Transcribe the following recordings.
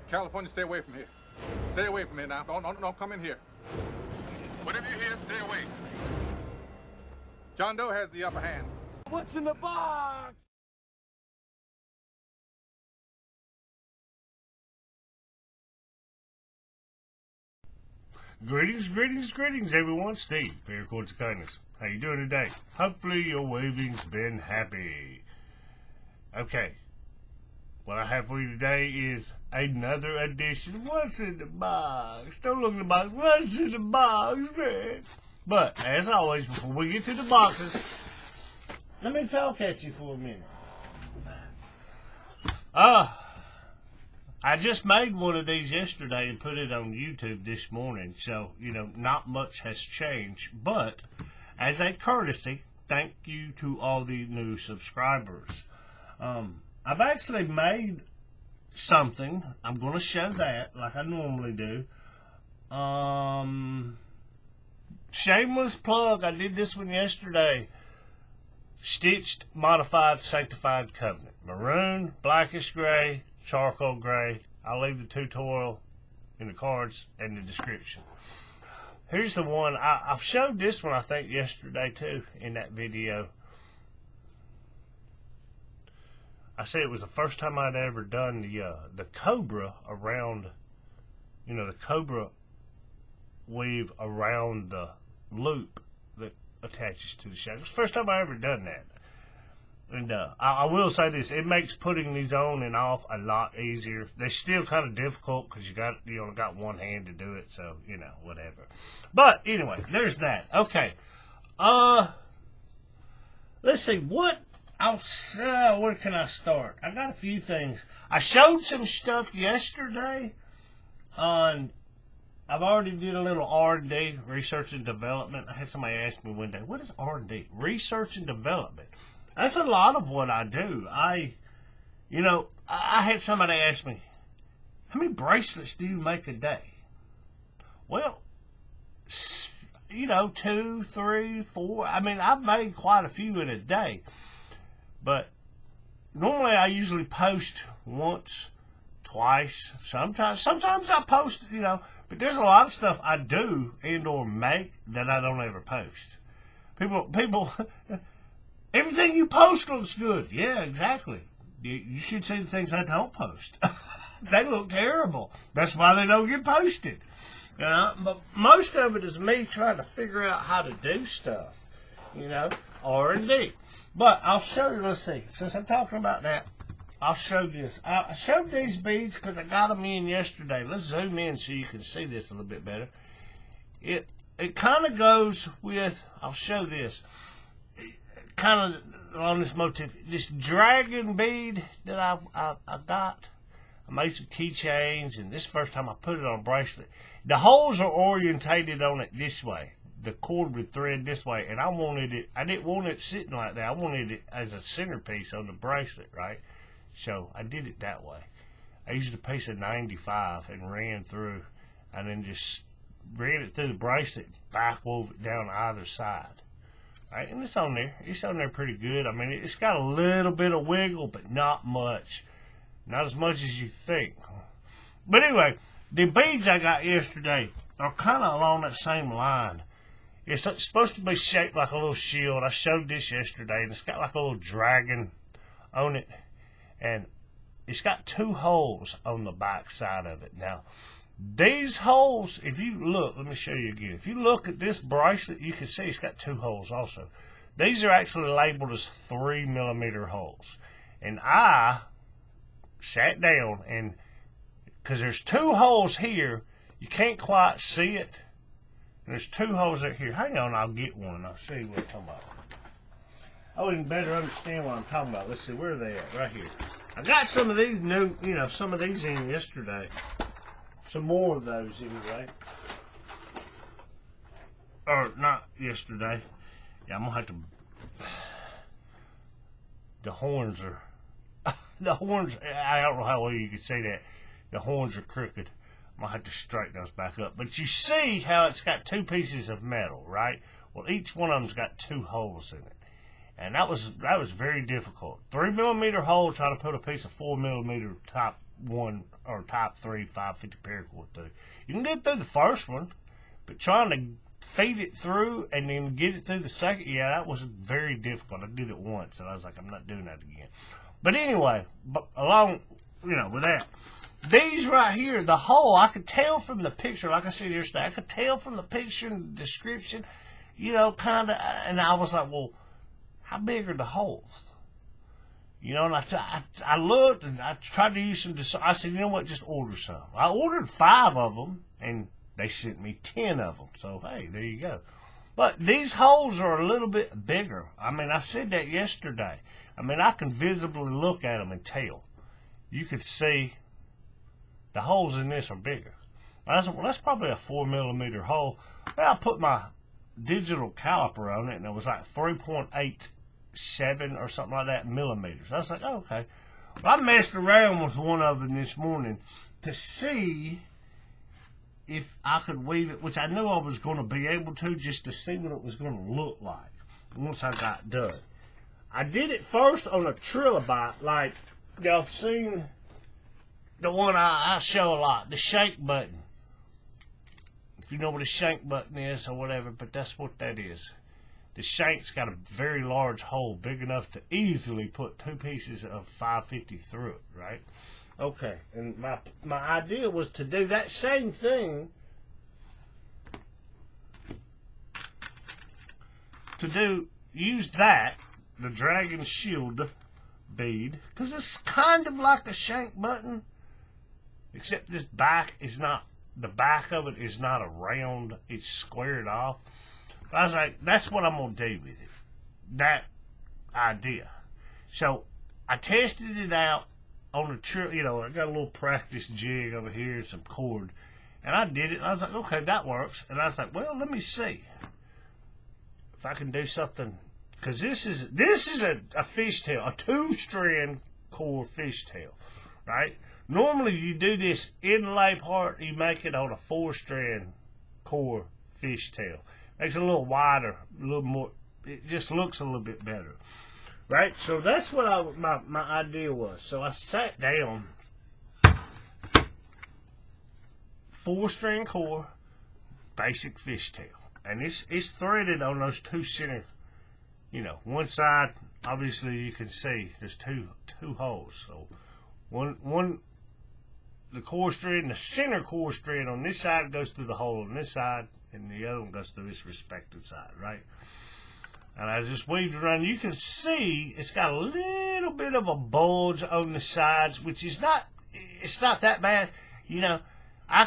California, stay away from here. Stay away from here now. Don't come in here. Whatever you hear, stay away. John Doe has the upper hand. What's in the box? Greetings, everyone. Steve, Paracord.eu Kindness. How you doing today? Hopefully your waving's been happy. Okay. What I have for you today is another edition. What's in the box? Don't look in the box. What's in the box, man? But, as always, before we get to the boxes, let me talk at you for a minute. I just made one of these yesterday and put it on YouTube this morning, so, not much has changed. But, as a courtesy, thank you to all the new subscribers. I've actually made something. I'm going to show that, like I normally do. Shameless plug, I did this one yesterday. Stitched, modified, sanctified covenant. Maroon, blackish gray, charcoal gray. I'll leave the tutorial in the cards and the description. Here's the one. I've showed this one, I think, yesterday too in that video. I said it was the first time I'd ever done the cobra around, the cobra weave around the loop that attaches to the shadow. It's the first time I ever done that. And I will say this, it makes putting these on and off a lot easier. They're still kind of difficult because you only got one hand to do it, so, whatever. But, anyway, there's that. Okay. Let's see, where can I start? I got a few things. I showed some stuff yesterday on, I've already did a little R&D, research and development. I had somebody ask me one day, what is R&D? Research and development. That's a lot of what I do. I had somebody ask me, how many bracelets do you make a day? Well, 2, 3, 4. I mean, I've made quite a few in a day. But normally I usually post once, twice, sometimes I post, but there's a lot of stuff I do and or make that I don't ever post. People, everything you post looks good. Yeah, exactly. You should see the things I don't post. They look terrible. That's why they don't get posted. But most of it is me trying to figure out how to do stuff. R&D. But I'll show you, let's see. Since I'm talking about that, I'll show this. I showed these beads because I got them in yesterday. Let's zoom in so you can see this a little bit better. It kind of goes with, I'll show this, kind of on this motif, this dragon bead that I got. I made some keychains, and this is the first time I put it on a bracelet. The holes are orientated on it this way. The cord would thread this way, and I didn't want it sitting like that. I wanted it as a centerpiece on the bracelet, right? So I did it that way. I used a piece of 95 and ran through, and then just ran it through the bracelet, back wove it down either side. Right, and it's on there. It's on there pretty good. I mean, it's got a little bit of wiggle, but not much. Not as much as you think. But anyway, the beads I got yesterday are kind of along that same line. It's supposed to be shaped like a little shield. I showed this yesterday, and it's got like a little dragon on it. And it's got 2 holes on the back side of it. Now, these holes, if you look, let me show you again. If you look at this bracelet, you can see it's got 2 holes also. These are actually labeled as 3mm holes. And I sat down, and because there's 2 holes here, you can't quite see it. There's 2 holes right here. Hang on, I'll get one and I'll show you what I'm talking about. I wouldn't better understand what I'm talking about. Let's see, where are they at? Right here. I got some of these new, some of these in yesterday. Some more of those anyway. Or not yesterday. Yeah, I'm gonna have to. The horns are. The horns. I don't know how well you can see that. The horns are crooked. I'm gonna have to straighten those back up. But you see how it's got 2 pieces of metal, right? Well, each one of them's got 2 holes in it, and that was very difficult. 3mm hole trying to put a piece of 4mm top 1 or type 3 550 paracord through. You can get through the first one, but trying to feed it through and then get it through the second, yeah, that was very difficult. I did it once, and I was like, I'm not doing that again. But anyway, along, with that, these right here, the hole, I could tell from the picture, like I said yesterday, I could tell from the picture and the description, kind of, and I was like, well, how big are the holes? And I looked and I tried to use some. I said, you know what, just order some. I ordered 5 of them and they sent me 10 of them. So, hey, there you go. But these holes are a little bit bigger. I mean, I said that yesterday. I mean, I can visibly look at them and tell. You could see the holes in this are bigger. I said, well, that's probably a 4mm hole. Well, I put my digital caliper on it and it was like 3.87 or something like that millimeters. I was like, oh, okay. Well, I messed around with one of them this morning to see if I could weave it, which I knew I was going to be able to, just to see what it was going to look like once I got done. I did it first on a trilobite, like y'all have seen the one I show a lot, the shank button. If you know what a shank button is or whatever, but that's what that is. The shank's got a very large hole, big enough to easily put 2 pieces of 550 through it, right? Okay, and my idea was to do that same thing, use that, the dragon shield bead, because it's kind of like a shank button, except this back is not, the back of it is not a round, it's squared off. I was like, that's what I'm going to do with it, that idea. So I tested it out on the trip, I got a little practice jig over here and some cord, and I did it, and I was like, okay, that works. And I was like, well, let me see if I can do something, because this is a fishtail, a 2-strand core fishtail, right? Normally you do this inlay part, you make it on a 4-strand core fishtail. Makes it a little wider, a little more, it just looks a little bit better. Right, so that's what my idea was. So I sat down, 4-strand core, basic fishtail, and it's threaded on those 2 center. One side, obviously you can see there's two holes. So one the core strand, the center core strand on this side goes through the hole on this side, and the other one goes through its respective side, right? And I just weaved around. You can see it's got a little bit of a bulge on the sides, which is it's not that bad. I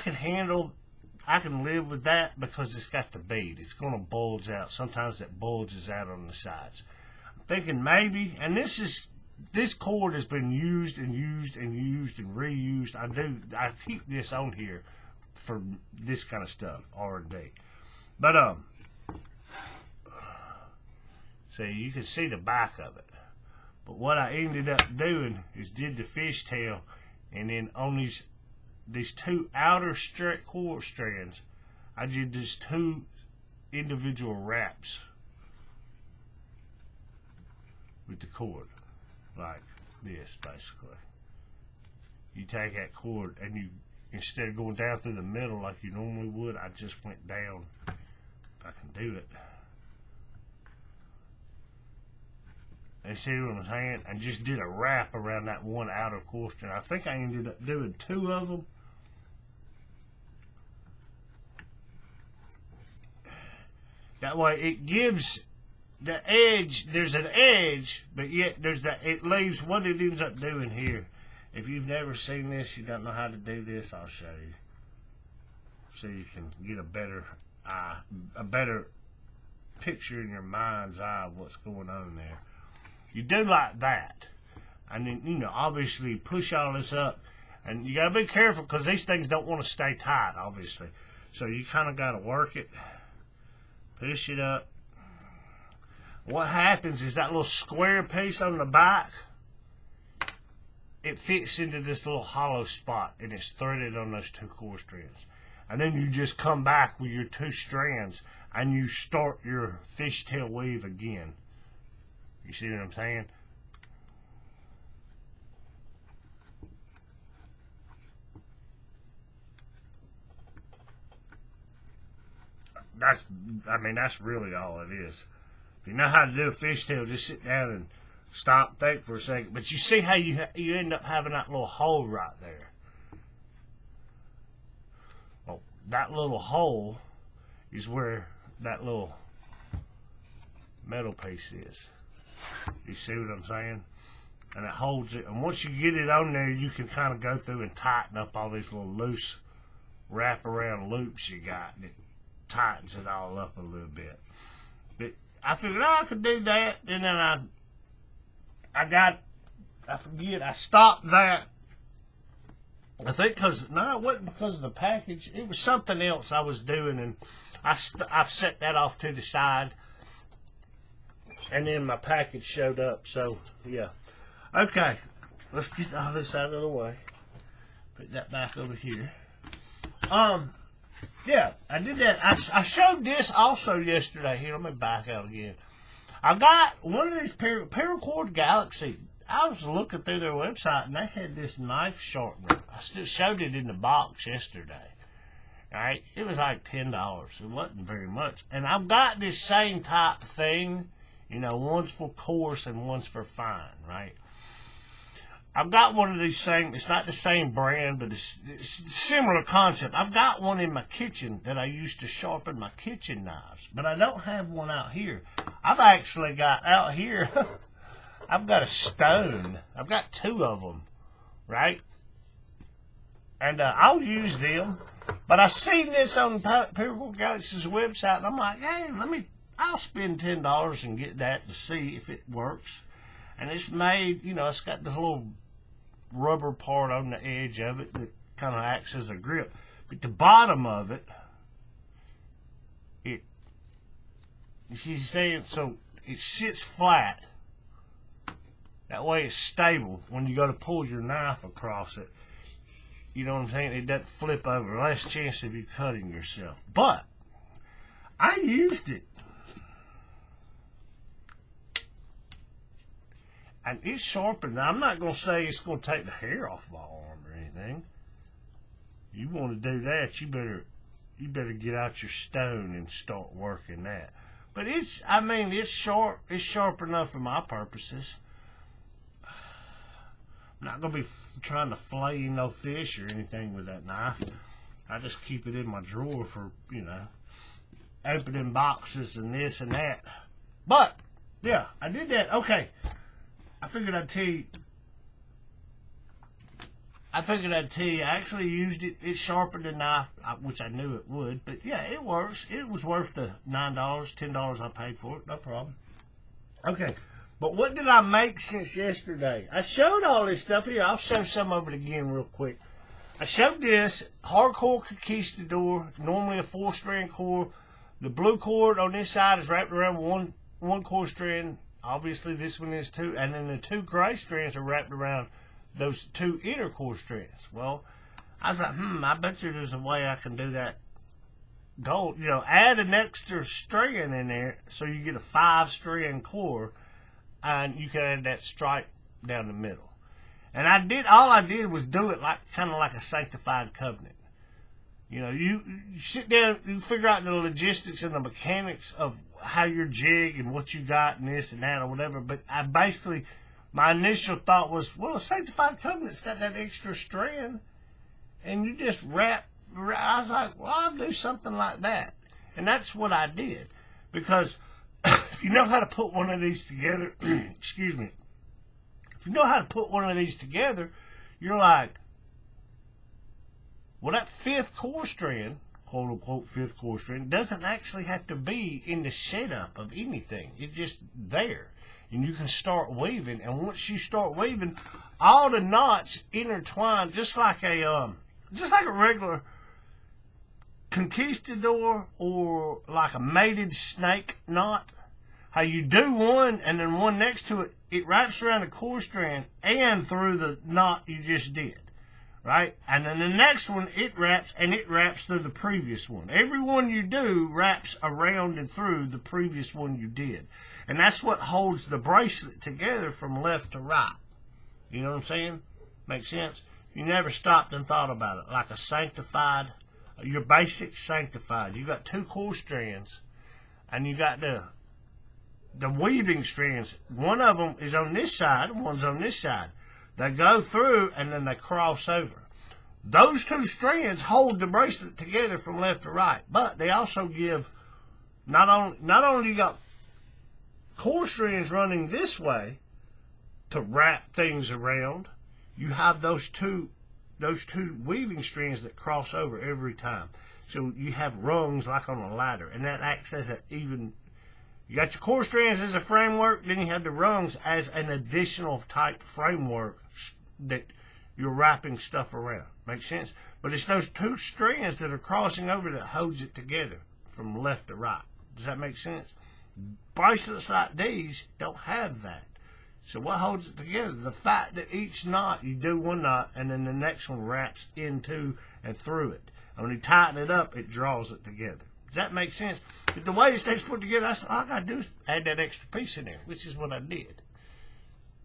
can live with that because it's got the bead. It's going to bulge out. Sometimes it bulges out on the sides. I'm thinking maybe, and this cord has been used and used and used and reused. I keep this on here for this kind of stuff, R&D. But, see, you can see the back of it. But what I ended up doing is did the fishtail, and then on these 2 outer core strands, I did just 2 individual wraps with the cord, like this, basically. You take that cord and you, instead of going down through the middle like you normally would, I just went down, if I can do it. And see what I'm saying? I just did a wrap around that one outer core strand. I think I ended up doing 2 of them. That way it gives the edge, there's an edge, but yet it leaves what it ends up doing here. If you've never seen this, you don't know how to do this, I'll show you. So you can get a better picture in your mind's eye of what's going on there. You do like that, and then obviously push all this up, and you gotta be careful because these things don't want to stay tight, obviously. So you kind of gotta work it, push it up. What happens is that little square piece on the back, it fits into this little hollow spot, and it's threaded on those 2 core strands. And then you just come back with your 2 strands, and you start your fishtail weave again. You see what I'm saying? that's really all it is. If you know how to do a fishtail, just sit down and stop, think for a second. But you see how you end up having that little hole right there. Oh, that little hole is where that little metal piece is. You see what I'm saying? And it holds it. And once you get it on there, you can kind of go through and tighten up all these little loose wraparound loops you got. And it tightens it all up a little bit. But I figured I could do that. And then I stopped that. I think it wasn't because of the package. It was something else I was doing, and I set that off to the side, and then my package showed up. So yeah, okay. Let's get all this out of the way. Put that back over here. Yeah, I did that. I showed this also yesterday. Here, let me back out again. I got one of these Paracord Galaxy. I was looking through their website, and they had this knife sharpener. I still showed it in the box yesterday. All right, it was like $10. It wasn't very much. And I've got this same type thing. You know, one's for coarse and one's for fine, right? I've got one of these things. It's not the same brand, but it's a similar concept. I've got one in my kitchen that I used to sharpen my kitchen knives, but I don't have one out here. I've actually got out here... I've got a stone. I've got 2 of them, right? And I'll use them. But I seen this on Paracord Galaxy's website, and I'm like, hey, I'll spend $10 and get that to see if it works. And it's made, you know, it's got the little rubber part on the edge of it that kind of acts as a grip. But the bottom of it, you see, so it sits flat. That way it's stable when you go to pull your knife across it. You know what I'm saying? It doesn't flip over. Less chance of you cutting yourself. But I used it. And it's sharpened. Now, I'm not going to say it's going to take the hair off my arm or anything. You want to do that, you better get out your stone and start working that. But it's sharp. It's sharp enough for my purposes. I'm not going to be trying to flay no fish or anything with that knife. I just keep it in my drawer for, you know, opening boxes and this and that. But, yeah, I did that. Okay. I figured I'd tell you. I actually used it. It sharpened the knife, which I knew it would. But, yeah, it works. It was worth the $9, $10 I paid for it. No problem. Okay. But what did I make since yesterday? I showed all this stuff here. I'll show some of it again real quick. I showed this hardcore conquistador, normally a 4-strand core. The blue cord on this side is wrapped around one core strand. Obviously, this one is 2. And then the 2 gray strands are wrapped around those 2 inner core strands. Well, I was like, I bet you there's a way I can do that. Gold, you know, add an extra strand in there so you get a 5-strand core. And you can add that stripe down the middle. And all I did was do it kind of like a Sanctified covenant. You know, you sit down, you figure out the logistics and the mechanics of how you're jig and what you got and this and that or whatever. But my initial thought was, well, a Sanctified covenant's got that extra strand. And you just wrap. I was like, well, I'll do something like that. And that's what I did. Because if you know how to put one of these together, excuse me, if you know how to put one of these together, you're like, well, that 5th core strand, quote unquote 5th core strand, doesn't actually have to be in the setup of anything. It's just there. And you can start weaving. And once you start weaving, all the knots intertwine just like a regular conquistador or like a mated snake knot. How you do one and then one next to it, it wraps around the core strand and through the knot you just did, right? And then the next one, it wraps through the previous one. Every one you do wraps around and through the previous one you did. And that's what holds the bracelet together from left to right. You know what I'm saying? Makes sense? You never stopped and thought about it. Like a Sanctified, your basic Sanctified. You got 2 core strands, and you got the weaving strands. One of them is on this side, and one's on this side. They go through, and then they cross over. Those 2 strands hold the bracelet together from left to right, but they also give, not only you got core strands running this way to wrap things around, you have those two weaving strands that cross over every time. So you have rungs like on a ladder, and that acts as you got your core strands as a framework, then you have the rungs as an additional type framework that you're wrapping stuff around. Makes sense? But it's those 2 strands that are crossing over that holds it together from left to right. Does that make sense? Bracelets like these don't have that. So what holds it together? The fact that each knot, you do one knot, and then the next one wraps into and through it. And when you tighten it up, it draws it together. Does that make sense? But the way this thing's put together, all I got to do is add that extra piece in there, which is what I did.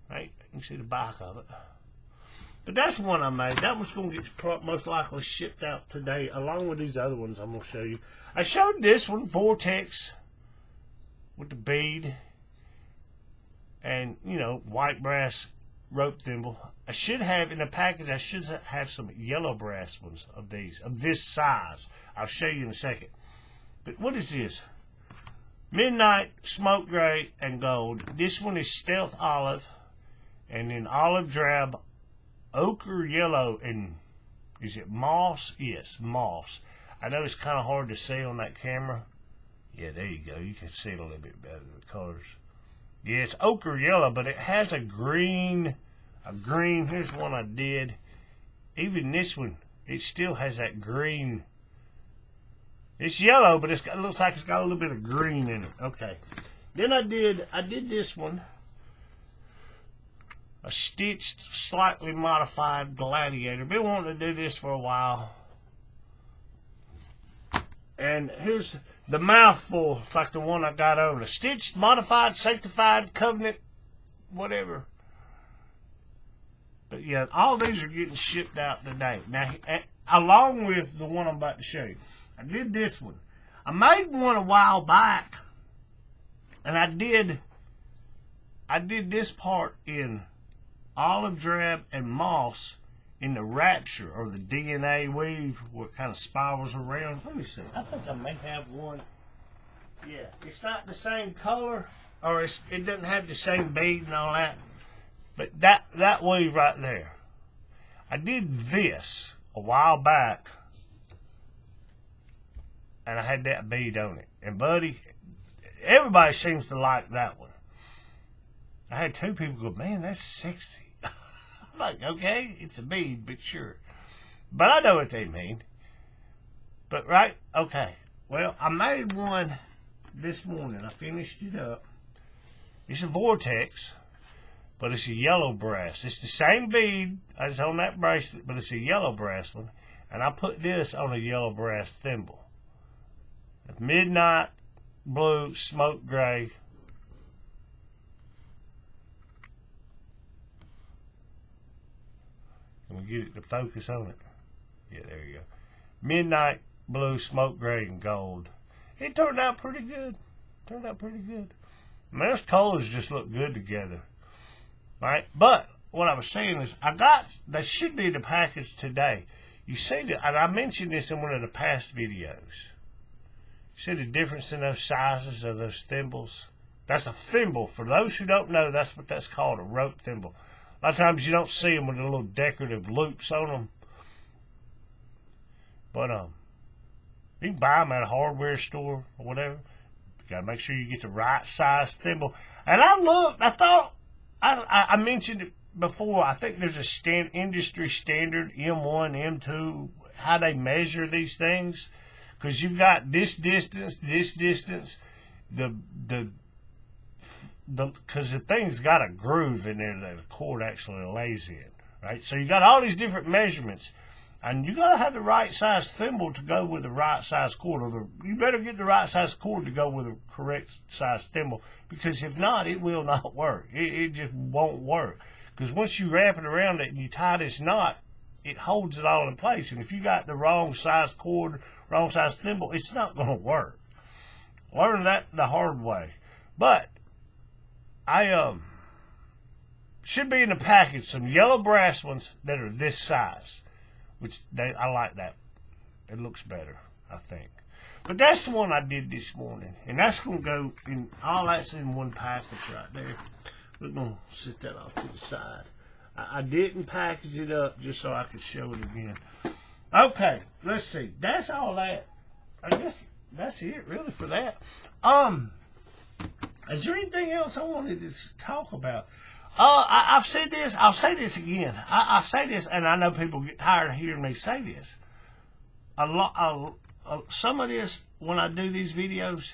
Right? You can see the back of it. But that's the one I made. That one's going to get most likely shipped out today, along with these other ones I'm going to show you. I showed this one, Vortex, with the bead. And, you know, white brass rope thimble. I should have, in the package, I should have some yellow brass ones of these, of this size. I'll show you in a second. But what is this? Midnight, Smoke Gray, and Gold. This one is Stealth Olive, and then Olive Drab, Ochre Yellow, and is it Moss? Yes, Moss. I know it's kind of hard to see on that camera. Yeah, there you go. You can see it a little bit better, the colors. Yeah, it's ochre yellow, but it has a green. Here's one I did. Even this one, it still has that green. It's yellow, but it looks like it's got a little bit of green in it. Okay. Then I did this one. A stitched, slightly modified Gladiator. Been wanting to do this for a while. And here's the mouthful. It's like the one I got over. The stitched, modified, Sanctified, Covenant, whatever. But yeah, all these are getting shipped out today. Now, along with the one I'm about to show you. I did this one. I made one a while back. And I did this part in olive drab and moss in the Rapture, or the DNA weave, where it kind of spirals around. Let me see. I think I may have one. Yeah, it's not the same color, or it doesn't have the same bead and all that. But that weave right there. I did this a while back, and I had that bead on it. And buddy, everybody seems to like that one. I had 2 people go, man, that's sexy. I'm like, okay, it's a bead, but sure. But I know what they mean. But right, okay. Well, I made one this morning. I finished it up. It's a Vortex, but it's a yellow brass. It's the same bead as on that bracelet, but it's a yellow brass one. And I put this on a yellow brass thimble. Midnight Blue, Smoke Gray. Can we get it to focus on it? Yeah, there you go. Midnight Blue, Smoke Gray, and Gold. It turned out pretty good. I mean, those colors just look good together. Right? But what I was saying is, they should be in the package today. You see that, and I mentioned this in one of the past videos. You see the difference in those sizes of those thimbles? That's a thimble. For those who don't know, that's what that's called, a rope thimble. A lot of times you don't see them with the little decorative loops on them. But you can buy them at a hardware store or whatever. You got to make sure you get the right size thimble. And I thought, I mentioned it before. I think there's a industry standard, M1, M2, how they measure these things. Because you've got this distance, because the thing's got a groove in there that the cord actually lays in, right? So you got all these different measurements, and you got to have the right size thimble to go with the right size cord, or you better get the right size cord to go with the correct size thimble, because if not, it will not work. It just won't work, because once you wrap it around it and you tie this knot, it holds it all in place. And if you got the wrong size cord, wrong size thimble, it's not going to work. Learned that the hard way. But I should be in the package some yellow brass ones that are this size, which I like that. It looks better, I think. But that's the one I did this morning, and that's going to go in. All that's in one package right there. We're going to set that off to the side. I didn't package it up just so I could show it again. Okay, let's see. That's all that. I guess that's it really for that. Is there anything else I wanted to talk about? I've said this. I'll say this again. I say this, and I know people get tired of hearing me say this. Some of this, when I do these videos,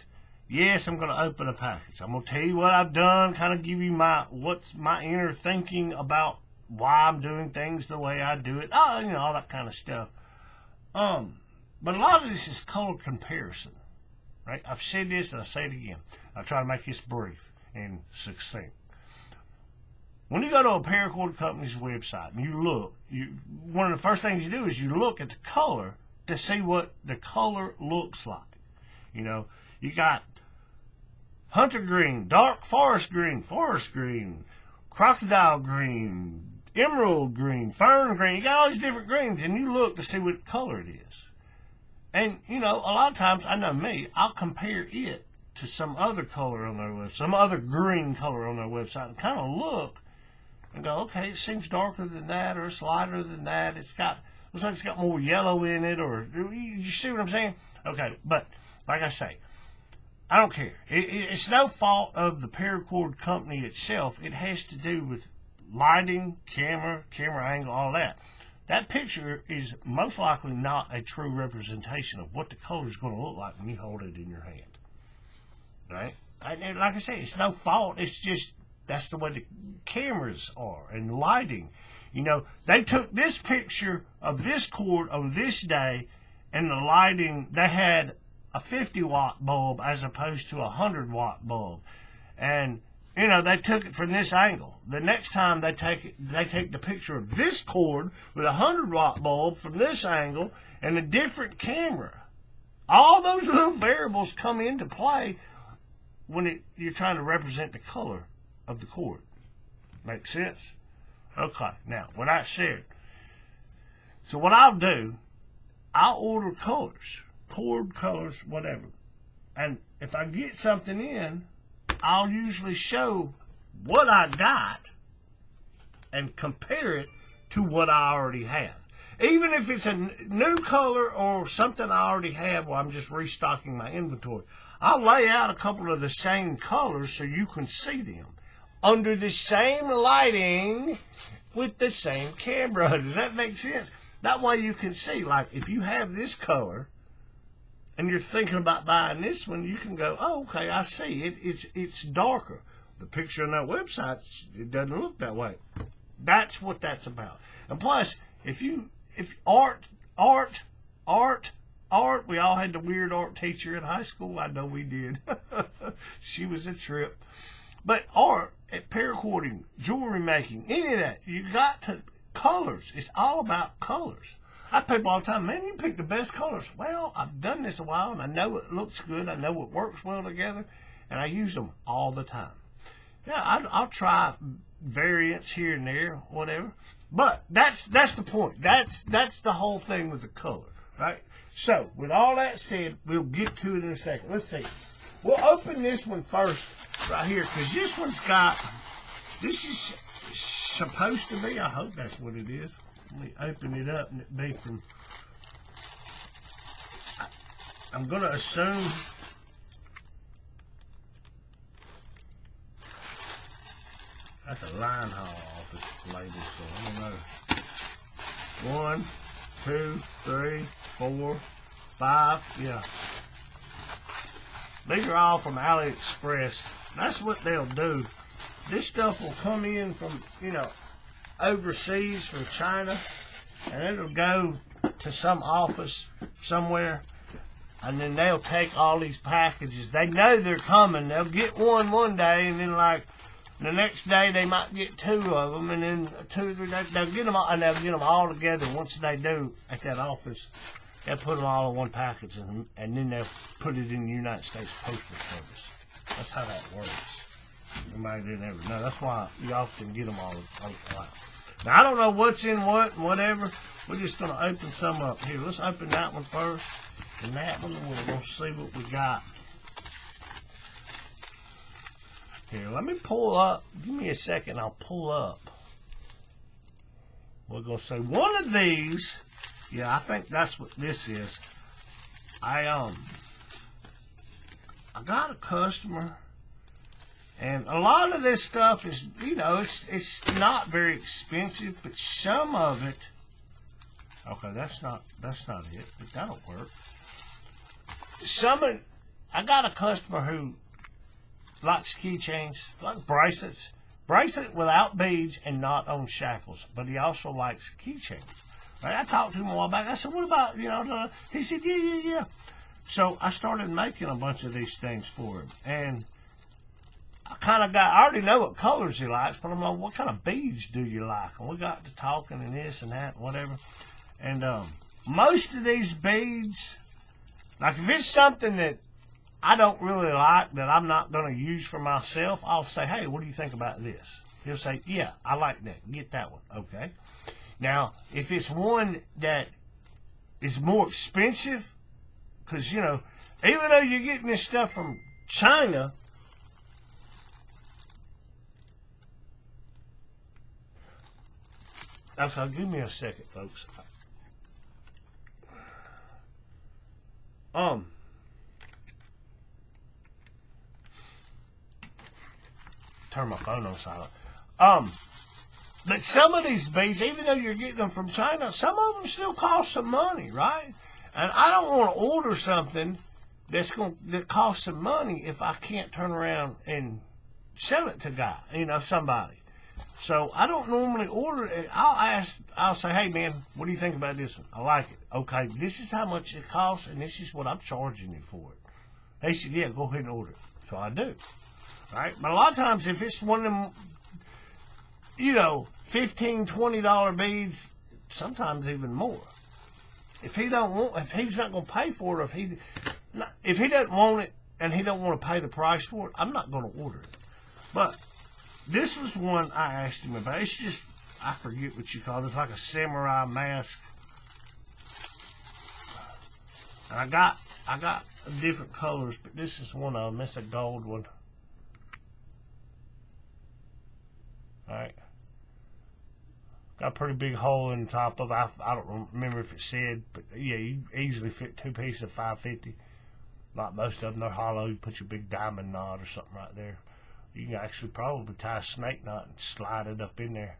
yes, I'm going to open a package. I'm going to tell you what I've done, kind of give you what's my inner thinking about why I'm doing things the way I do it. You know, all that kind of stuff. But a lot of this is color comparison, right? I've said this and I say it again. I'll try to make this brief and succinct. When you go to a paracord company's website and you look, one of the first things you do is you look at the color to see what the color looks like. You know, you got hunter green, dark forest green, crocodile green, emerald green, fern green. You got all these different greens, and you look to see what color it is. And, you know, a lot of times, I know me, I'll compare it to some other color on their website, some other green color on their website, and kind of look and go, okay, it seems darker than that, or it's lighter than that. Looks like it's got more yellow in it, or you see what I'm saying? Okay, but like I say, I don't care. It's no fault of the paracord company itself. It has to do with lighting, camera angle, all that. That picture is most likely not a true representation of what the color is going to look like when you hold it in your hand. Right? And like I say, it's no fault. It's just that's the way the cameras are and lighting. You know, they took this picture of this cord on this day, and the lighting, they had a 50-watt bulb as opposed to a 100-watt bulb. And, you know, they took it from this angle. The next time they take the picture of this cord with a 100-watt bulb from this angle and a different camera. All those little variables come into play when you're trying to represent the color of the cord. Make sense? Okay, now, what I said. So what I'll do, I'll order colors, cord colors, whatever. And if I get something in, I'll usually show what I got and compare it to what I already have. Even if it's a new color or something I already have where I'm just restocking my inventory, I'll lay out a couple of the same colors so you can see them under the same lighting with the same camera. Does that make sense? That way you can see, like, if you have this color and you're thinking about buying this one, you can go, oh, okay, I see. It's darker. The picture on that website, it doesn't look that way. That's what that's about. And plus, if art, we all had the weird art teacher in high school. I know we did. She was a trip. But art, paracording, jewelry making, any of that, you got to, colors. It's all about colors. I tell people all the time, man, you pick the best colors. Well, I've done this a while, and I know it looks good. I know it works well together, and I use them all the time. Yeah, I'll try variants here and there, whatever. But that's the point. That's the whole thing with the color, right? So, with all that said, we'll get to it in a second. Let's see. We'll open this one first right here, because this one's got, this is supposed to be, I hope that's what it is. Let me open it up and it be from, I'm going to assume, that's a line haul office label, so I don't know. 1, 2, 3, 4, 5, yeah. These are all from AliExpress. That's what they'll do. This stuff will come in from, you know, overseas from China, and it'll go to some office somewhere, and then they'll take all these packages. They know they're coming. They'll get one day, and then like The next day they might get 2 of them, and then 2 or 3 days they'll get them all, and they'll get them all together. Once they do at that office, they'll put them all in one package, and then they'll put it in the United States Postal Service. That's how that works. Somebody didn't ever know. That's why you often get them all out. Now I don't know what's in what and whatever. We're just gonna open some up here. Let's open that one first, and that one we're gonna see what we got. Here, let me pull up. Give me a second. I'll pull up. We're going to say one of these. Yeah, I think that's what this is. I got a customer, and a lot of this stuff is, you know, it's not very expensive, but some of it. Okay, that's not it, but that'll work. I got a customer who likes keychains, like bracelets. Bracelet without beads and not on shackles. But he also likes keychains. Right? I talked to him a while back. I said, what about, you know, he said, yeah. So I started making a bunch of these things for him. And I already know what colors he likes, but I'm like, what kind of beads do you like? And we got to talking and this and that and whatever. And most of these beads, like if it's something that I don't really like, that I'm not going to use for myself, I'll say, hey, what do you think about this? He'll say, yeah, I like that. Get that one. Okay. Now, if it's one that is more expensive, because, you know, even though you're getting this stuff from China, okay, give me a second, folks. Turn my phone on silent. But some of these beads, even though you're getting them from China, some of them still cost some money, right? And I don't want to order something that costs some money if I can't turn around and sell it to somebody. So I don't normally order it. I'll say, hey man, what do you think about this one? I like it. Okay, this is how much it costs, and this is what I'm charging you for it. They said, yeah, go ahead and order it. So I do. Right? But a lot of times, if it's one of them, you know, $15, $20 beads, sometimes even more. If he's not going to pay for it, if he doesn't want it and he don't want to pay the price for it, I'm not going to order it. But this was one I asked him about. It's just, I forget what you call it. It's like a samurai mask. And I got different colors, but this is one of them. It's a gold one. Alright. Got a pretty big hole in the top of it. I don't remember if it said, but yeah, you easily fit 2 pieces of $5.50. Like most of them, they're hollow. You put your big diamond knot or something right there. You can actually probably tie a snake knot and slide it up in there.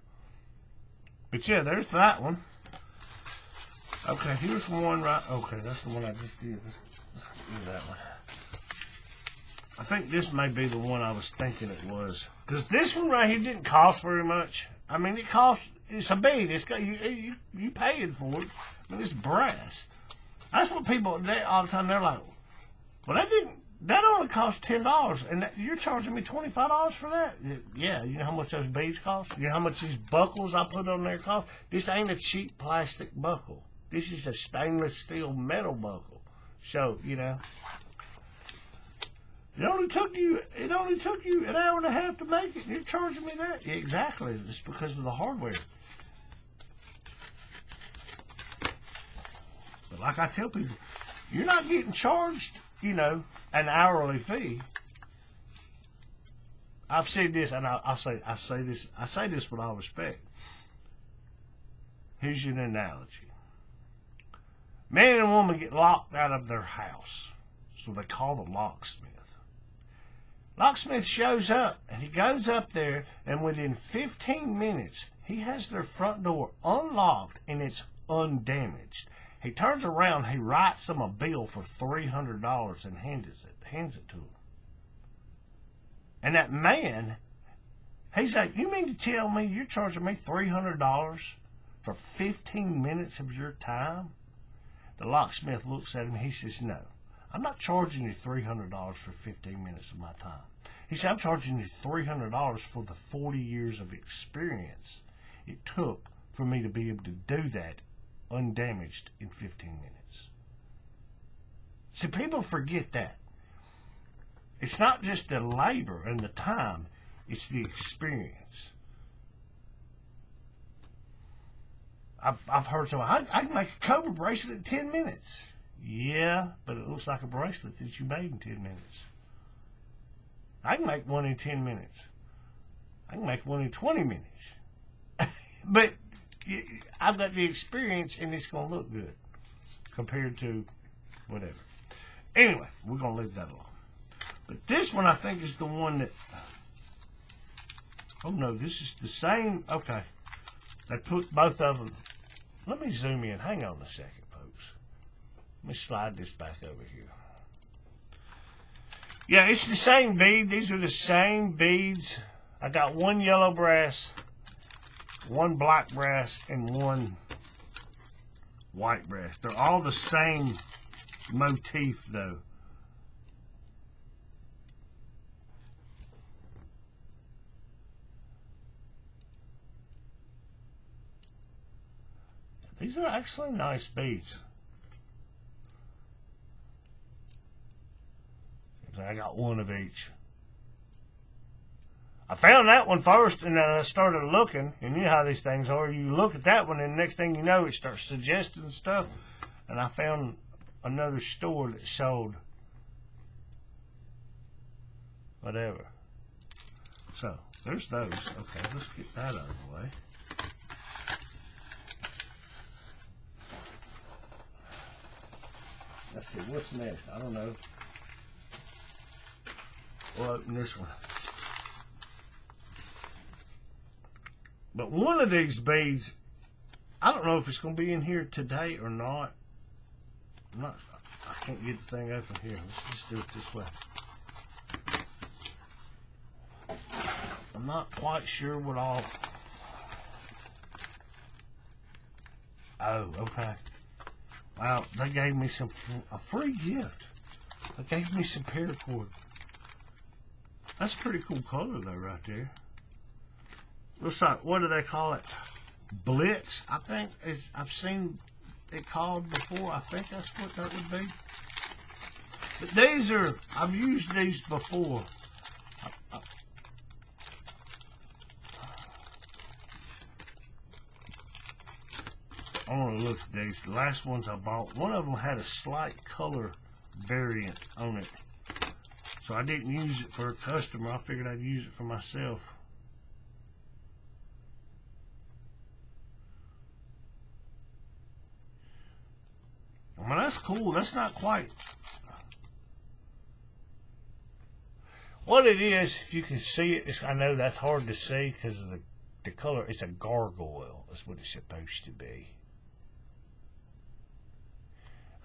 But yeah, there's that one. Okay, here's one right. Okay, that's the one I just did. Let's do that one. I think this may be the one I was thinking it was. Because this one right here didn't cost very much. I mean, it's a bead. It's got, you paid for it. I mean, it's brass. That's what people, all the time, they're like, well, that only cost $10, and you're charging me $25 for that? Yeah, you know how much those beads cost? You know how much these buckles I put on there cost? This ain't a cheap plastic buckle. This is a stainless steel metal buckle. So, you know, it only took you an hour and a half to make it, and you're charging me that? Yeah, exactly. It's because of the hardware. But like I tell people, you're not getting charged, you know, an hourly fee. I've said this, and I say this with all respect. Here's an analogy. Man and woman get locked out of their house, so they call the locksmith. Locksmith shows up, and he goes up there, and within 15 minutes, he has their front door unlocked, and it's undamaged. He turns around, he writes them a bill for $300 and hands it to him. And that man, he's like, you mean to tell me you're charging me $300 for 15 minutes of your time? The locksmith looks at him, he says, no, I'm not charging you $300 for 15 minutes of my time. He said, I'm charging you $300 for the 40 years of experience it took for me to be able to do that undamaged in 15 minutes. See, people forget that. It's not just the labor and the time, it's the experience. I've heard someone, I can make a cobra bracelet in 10 minutes. Yeah, but it looks like a bracelet that you made in 10 minutes. I can make one in 10 minutes. I can make one in 20 minutes. But I've got the experience, and it's going to look good compared to whatever. Anyway, we're going to leave that alone. But this one, I think, is the one that... Oh, no, this is the same... Okay. They put both of them... Let me zoom in. Hang on a second, folks. Let me slide this back over here. Yeah, it's the same bead. These are the same beads. I got one yellow brass, one black brass, and one white brass. They're all the same motif, though. These are actually nice beads. I got one of each. I found that one first, and then I started looking, and you know how these things are. You look at that one, and the next thing you know, it starts suggesting stuff. And I found another store that sold whatever. So, there's those. Okay, let's get that out of the way. Let's see, what's next? I don't know. We'll open this one. But one of these beads, I don't know if it's going to be in here today or not. I can't get the thing open here. Let's just do it this way. I'm not quite sure what all... Oh, okay. Wow, they gave me a free gift. They gave me some paracord. That's a pretty cool color though, right there. Looks like, what do they call it? Blitz, I think. I've seen it called before. I think that's what that would be. But these are, I've used these before. I want to look at these. The last ones I bought, one of them had a slight color variant on it. So I didn't use it for a customer. I figured I'd use it for myself. I mean, that's cool. That's not quite. What it is, if you can see it, I know that's hard to see because of the color. It's a gargoyle. That's what it's supposed to be.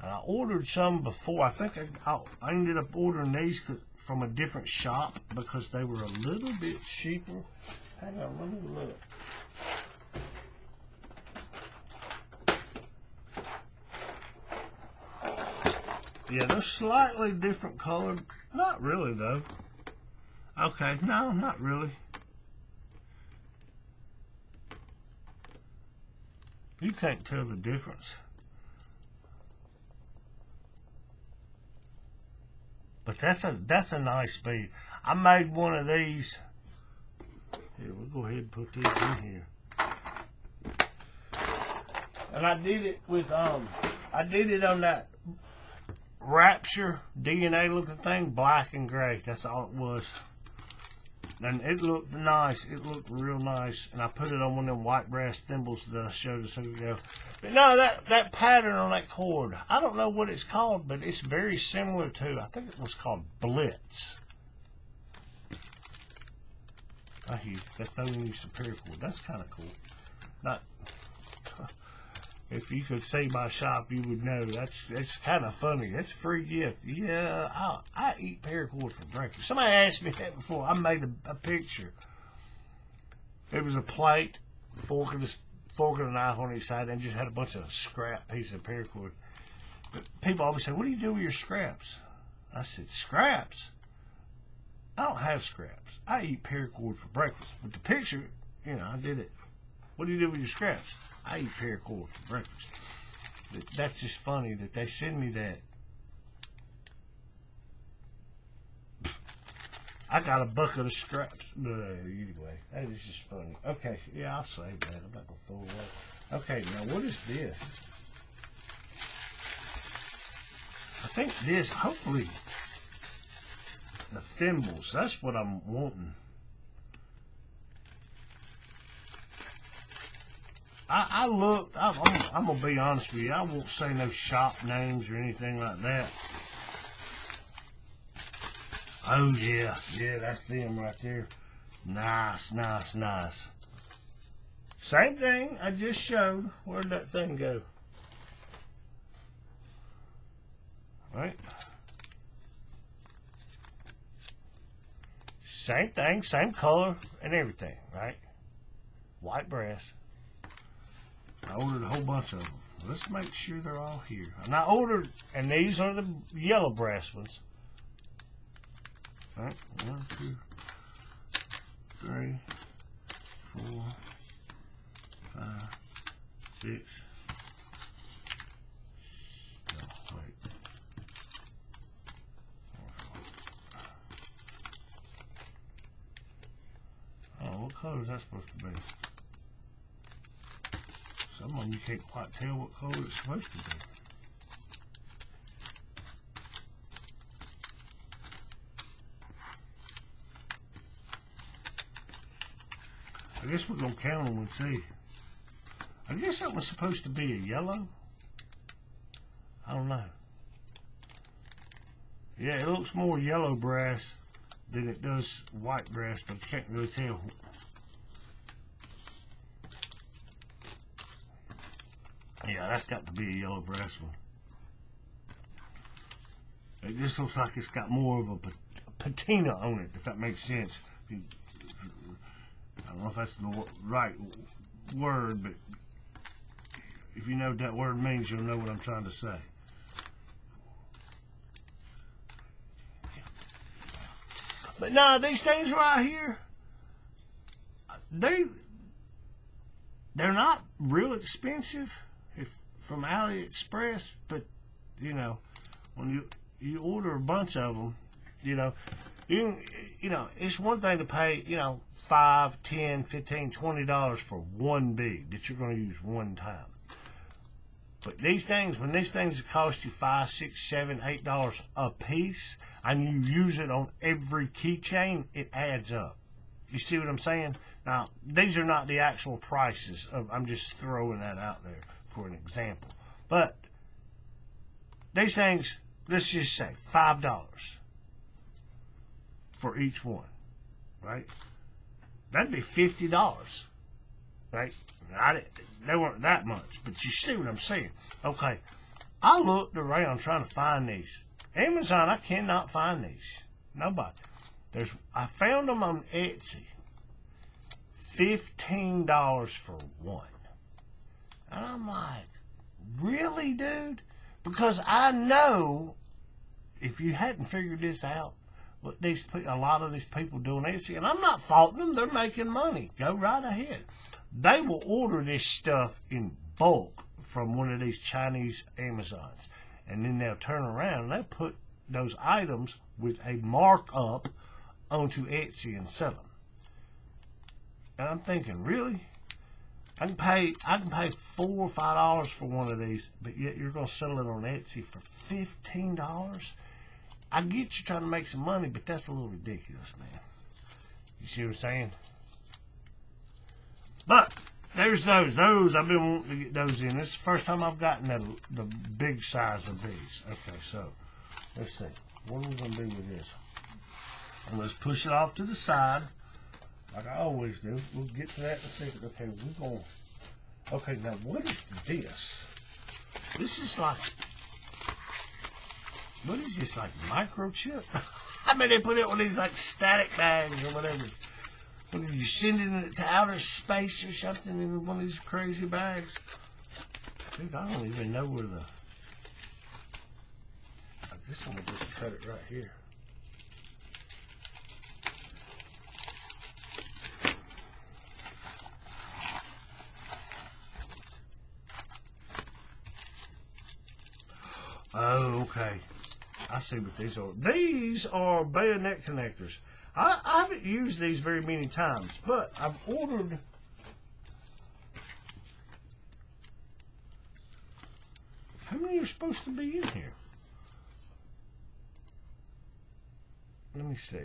And I ordered some before. I think I ended up ordering these from a different shop because they were a little bit cheaper. Hang on, let me look. Yeah, they're slightly different colored. Not really, though. Okay, no, not really. You can't tell the difference. But that's a nice bead. I made one of these. Here, we'll go ahead and put these in here. And I did it with I did it on that Rapture DNA looking thing, black and gray. That's all it was. And it looked nice. It looked real nice. And I put it on one of them white brass thimbles that I showed a second ago. But no, that pattern on that cord, I don't know what it's called, but it's very similar to, I think it was called Blitz. I use that thing used to paracord. That's kind of cool. Not, if you could see my shop, you would know. That's kind of funny. That's a free gift. Yeah, I eat paracord for breakfast. Somebody asked me that before. I made a picture. It was a plate, fork and a knife on each side, and just had a bunch of scrap pieces of paracord. But people always say, "What do you do with your scraps?" I said, "Scraps? I don't have scraps. I eat paracord for breakfast. But the picture, you know, I did it. What do you do with your scraps? I eat paracord for breakfast. That's just funny that they send me that. I got a bucket of scraps. But anyway, that is just funny. Okay, yeah, I'll save that. I'm not going to throw it away. Okay, now what is this? I think this, hopefully, the thimbles. That's what I'm wanting. I looked, I'm going to be honest with you. I won't say no shop names or anything like that. Oh, yeah. Yeah, that's them right there. Nice, nice, nice. Same thing I just showed. Where'd that thing go? Right? Same thing, same color and everything, right? White brass. I ordered a whole bunch of them. Let's make sure they're all here. And I ordered, and these are the yellow brass ones. All right, 1, 2, 3, 4, 5, 6. No, wait. Oh, what color is that supposed to be? Some of them you can't quite tell what color it's supposed to be. I guess we're going to count them and see. I guess that was supposed to be a yellow. I don't know. Yeah, it looks more yellow brass than it does white brass, but you can't really tell. Yeah, that's got to be a yellow brass one. It just looks like it's got more of a patina on it, if that makes sense. I don't know if that's the right word, but if you know what that word means, you'll know what I'm trying to say. But no, these things right here, they're not real expensive from AliExpress, but you know, when you order a bunch of them, you know, it's one thing to pay, $5, $10, $15, $20 for one bead that you're going to use one time. But these things, when these things cost you $5, $6, $7, $8 a piece, and you use it on every keychain, it adds up. You see what I'm saying? Now, these are not the actual prices. I'm just throwing that out there for an example. But these things, let's just say $5 for each one, right? That'd be $50, right? They weren't that much, but you see what I'm saying. Okay, I looked around trying to find these. Amazon, I cannot find these. Nobody. I found them on Etsy. $15 for one. And I'm like, really, dude? Because I know, if you hadn't figured this out, what a lot of these people do on Etsy, and I'm not faulting them, they're making money. Go right ahead. They will order this stuff in bulk from one of these Chinese Amazons, and then they'll turn around and they'll put those items with a markup onto Etsy and sell them. And I'm thinking, really? I can pay $4 or $5 for one of these, but yet you're going to sell it on Etsy for $15? I get you trying to make some money, but that's a little ridiculous, man. You see what I'm saying? But there's those. I've been wanting to get those in. This is the first time I've gotten the big size of these. Okay, so let's see. What are we going to do with this? I'm going to push it off to the side, like I always do. We'll get to that in a second. Okay, we're going. Okay, now what is this? This is like. What is this, like microchip? I mean, they put it on these like static bags or whatever. What, are you sending it to outer space or something in one of these crazy bags? Dude, I don't even know where the... I guess I'm going to just cut it right here. Oh, okay. I see what these are. These are bayonet connectors. I haven't used these very many times, but I've ordered. How many are supposed to be in here? Let me see.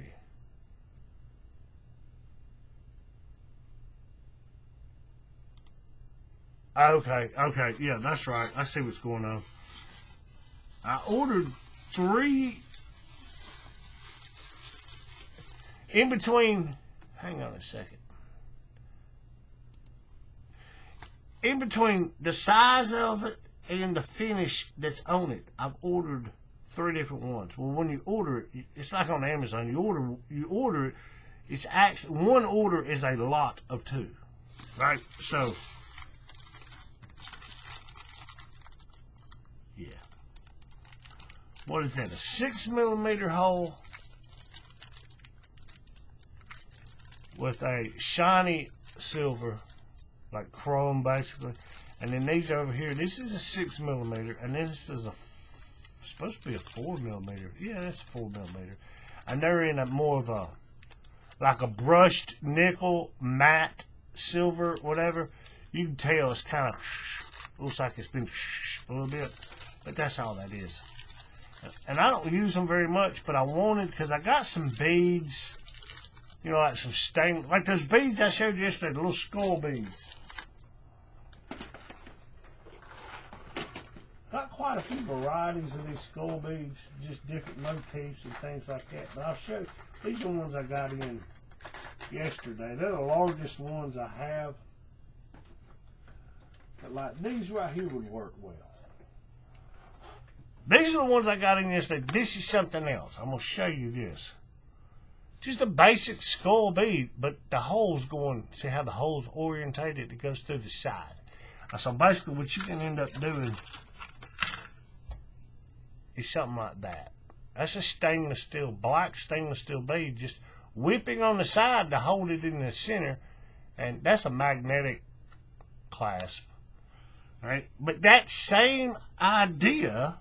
Okay, yeah, that's right. I see what's going on. I ordered 3 in between. Hang on a second. In between the size of it and the finish that's on it, I've ordered 3 different ones. Well, when you order it, it's like on Amazon. You order it. It's actually one order is a lot of 2, right? So, yeah. What is that? A 6mm hole with a shiny silver, like chrome, basically. And then these over here, this is a 6mm, and this is supposed to be a 4mm. Yeah, that's a 4mm. And they're in a more of a, like a brushed nickel, matte, silver, whatever. You can tell it's kind of, looks like it's been a little bit, but that's all that is. And I don't use them very much, but I wanted, because I got some beads, you know, like some stainless, like those beads I showed you yesterday, the little skull beads. Got quite a few varieties of these skull beads, just different motifs and things like that. But I'll show you. These are the ones I got in yesterday. They're the largest ones I have. But like these right here would work well. These are the ones I got in yesterday. This is something else. I'm going to show you this. Just a basic skull bead, but the hole's going, see how the hole's orientated? It goes through the side. So basically what you can end up doing is something like that. That's a stainless steel, black stainless steel bead, just whipping on the side to hold it in the center, and that's a magnetic clasp, right? But that same idea,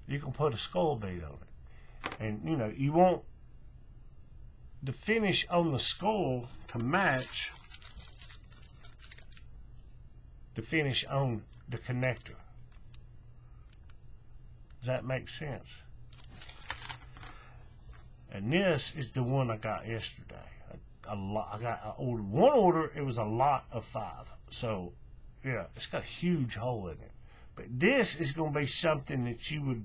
you can put a skull bead on it, and you know you want the finish on the skull to match the finish on the connector. Does that make sense? And this is the one I got yesterday. I ordered one order. It was a lot of 5. So, yeah, it's got a huge hole in it. But this is going to be something that you would,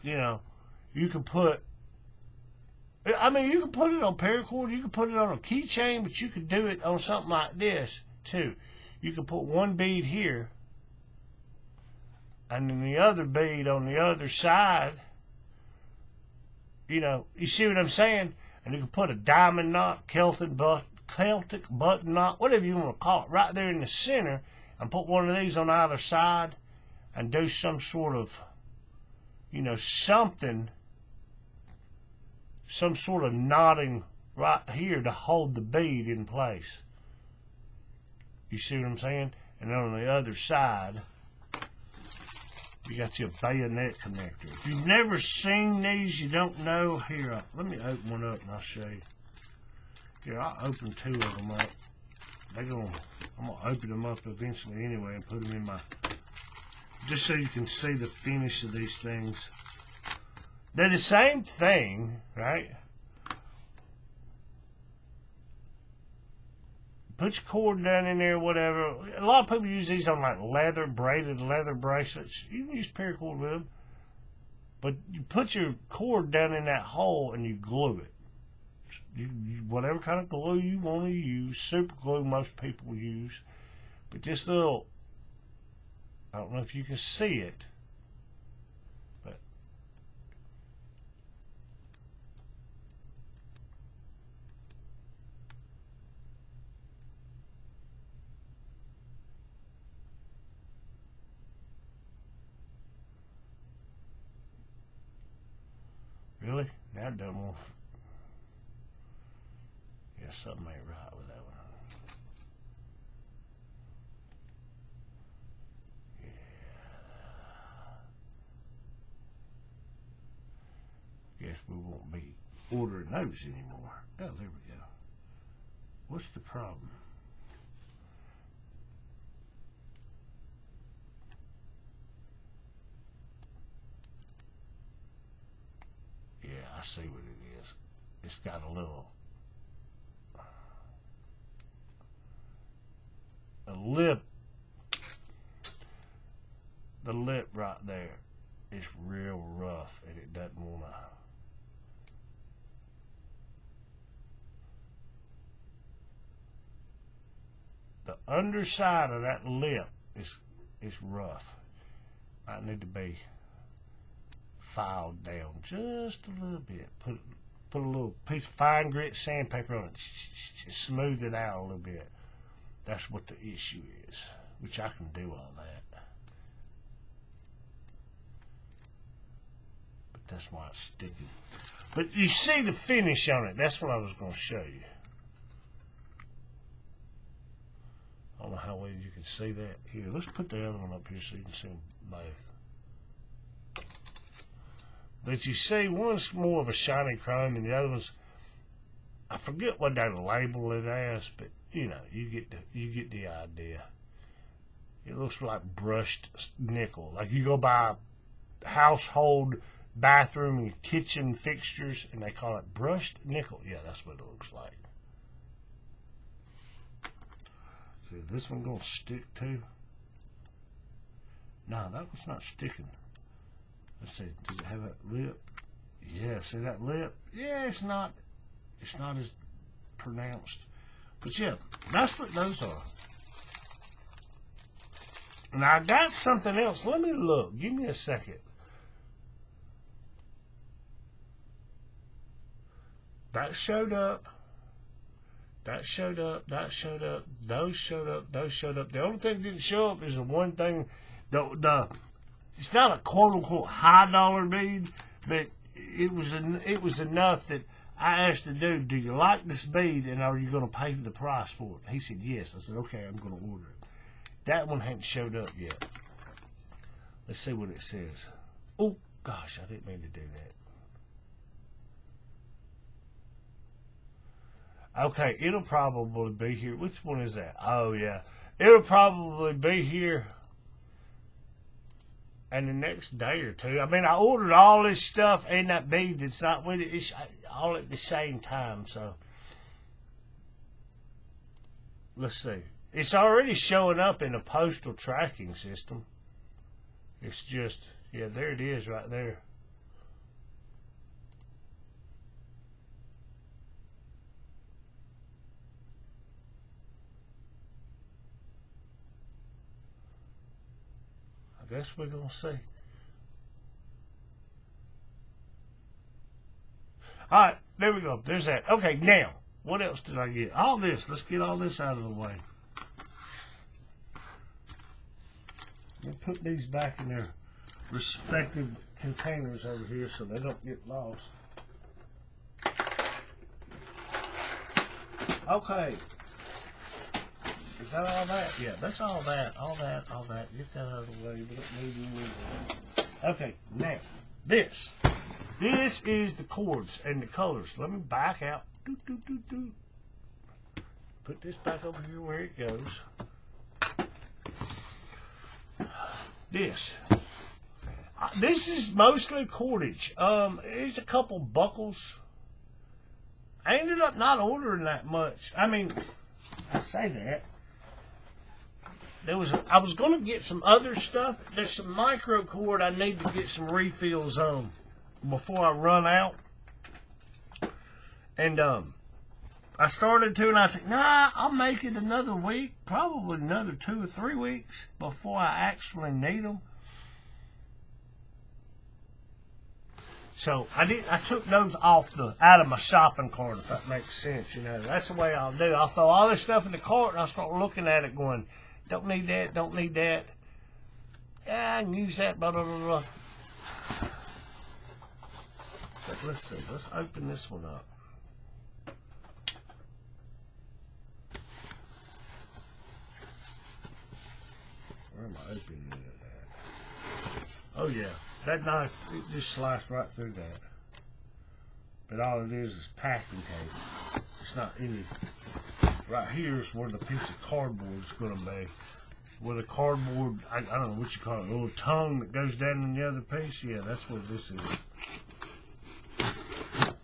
you know, you could put. I mean, you could put it on paracord. You could put it on a keychain, but you could do it on something like this too. You could put one bead here, and then the other bead on the other side. You know, you see what I'm saying? And you can put a diamond knot, Celtic button knot, whatever you want to call it, right there in the center, and put one of these on either side, and do some sort of, you know, something, some sort of knotting right here to hold the bead in place. You see what I'm saying? And then on the other side, you got your bayonet connector. If you've never seen these, you don't know. Here, let me open one up and I'll show you. Here, I'll open 2 of them up. I'm gonna open them up eventually anyway and put them in my, just so you can see the finish of these things. They're the same thing, right? Put your cord down in there, whatever. A lot of people use these on like braided leather bracelets. You can use paracord with them. But you put your cord down in that hole and you glue it. Whatever kind of glue you want to use. Super glue most people use. But this little, I don't know if you can see it. But really? That doesn't want. Yeah, something ain't right with that one. Yeah. we won't be ordering those anymore. Oh, there we go. What's the problem? Yeah, I see what it is. It's got a lip. The lip right there is real rough, and it doesn't want to. The underside of that lip is rough. I need to be filed down just a little bit. Put a little piece of fine grit sandpaper on it. Smooth it out a little bit. That's what the issue is, which I can do all that. But that's why it's sticking. But you see the finish on it. That's what I was going to show you. I don't know how well you can see that. Here, let's put the other one up here so you can see them both. But you see, one's more of a shiny chrome, and the other one's, I forget what they label it as, but you know, you get the idea. It looks like brushed nickel. Like you go buy household, bathroom, and kitchen fixtures, and they call it brushed nickel. Yeah, that's what it looks like. See, this one gonna stick too. No, that one's not sticking. Let's see, does it have that lip? Yeah, see that lip? Yeah, it's not as pronounced. But yeah, that's what those are. Now I got something else. Let me look. Give me a second. That showed up. That showed up. That showed up. Those showed up. Those showed up. The only thing that didn't show up is the one thing. It's not a quote unquote high dollar bead, but it was enough that I asked the dude, "Do you like this bead, and are you going to pay the price for it?" He said yes. I said, "Okay, I'm going to order it." That one hadn't showed up yet. Let's see what it says. Oh gosh, I didn't mean to do that. Okay, it'll probably be here. Which one is that? Oh, yeah. It'll probably be here in the next day or two. I mean, I ordered all this stuff and that bead that's not with it. It's all at the same time, so. Let's see. It's already showing up in the postal tracking system. It's just, yeah, there it is right there. I guess we're going to see. All right, there we go. There's that. Okay, now, what else did I get? All this. Let's get all this out of the way. We'll put these back in their respective containers over here so they don't get lost. Okay. Is that all that? Yeah, that's all that. All that. Get that out of the way. We don't need any more. Okay, now, this. This is the cords and the colors. Let me back out. Put this back over here where it goes. This. This is mostly cordage. There's a couple buckles. I ended up not ordering that much. I mean, I say that. I was going to get some other stuff. There's some micro cord I need to get some refills on before I run out. And I started to, and I said, nah, I'll make it another week, probably another 2 or 3 weeks before I actually need them. So I took those out of my shopping cart, if that makes sense. You know, that's the way I'll do. I'll throw all this stuff in the cart, and I'll start looking at it going, don't need that, don't need that. Yeah, I can use that, blah, blah, blah, blah. But let's see, let's open this one up. Where am I opening it at? Oh yeah, that knife, it just sliced right through that. but all it is packing tape. It's not any. Right here is where the piece of cardboard is going to be. Where the cardboard, I don't know what you call it, a little tongue that goes down in the other piece. Yeah, that's what this is.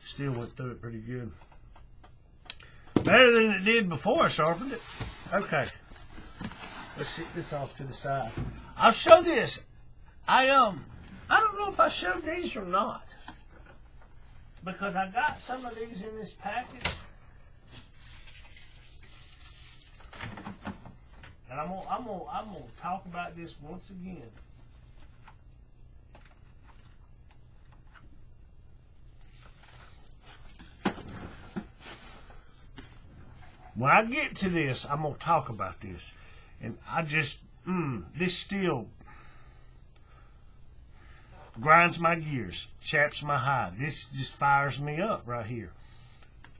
Still went through it pretty good. Better than it did before I sharpened it. Okay. Let's set this off to the side. I'll show this. I don't know if I showed these or not. Because I got some of these in this package. And I'm gonna talk about this once again. When I get to this, I'm going to talk about this. And I just, this still grinds my gears, chaps my hide. This just fires me up right here.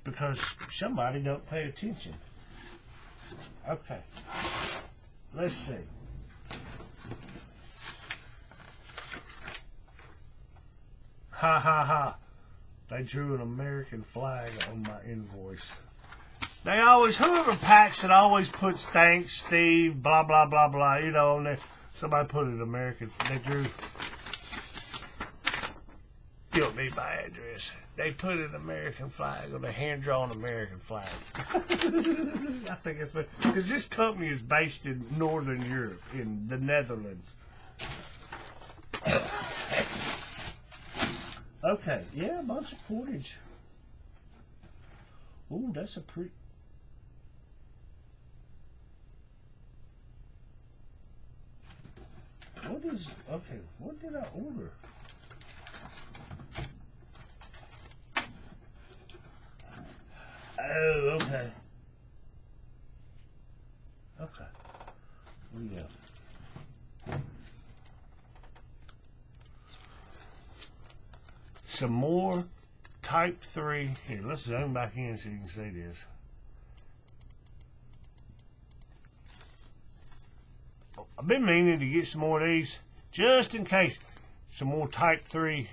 Because somebody don't pay attention. Okay. Let's see. Ha ha ha. They drew an American flag on my invoice. They always, whoever packs it always puts thanks, Steve, blah, blah, blah, blah, you know, and somebody put it American. They drew, don't need my address. They put an American flag on a hand-drawn American flag. I think it's because this company is based in Northern Europe, in the Netherlands. Okay, yeah, a bunch of cordage. Ooh, that's a pretty... What is... Okay, what did I order? Oh, okay. Okay. What do you got? Some more Type 3. Here, let's zoom back in so you can see this. I've been meaning to get some more of these just in case. Some more Type 3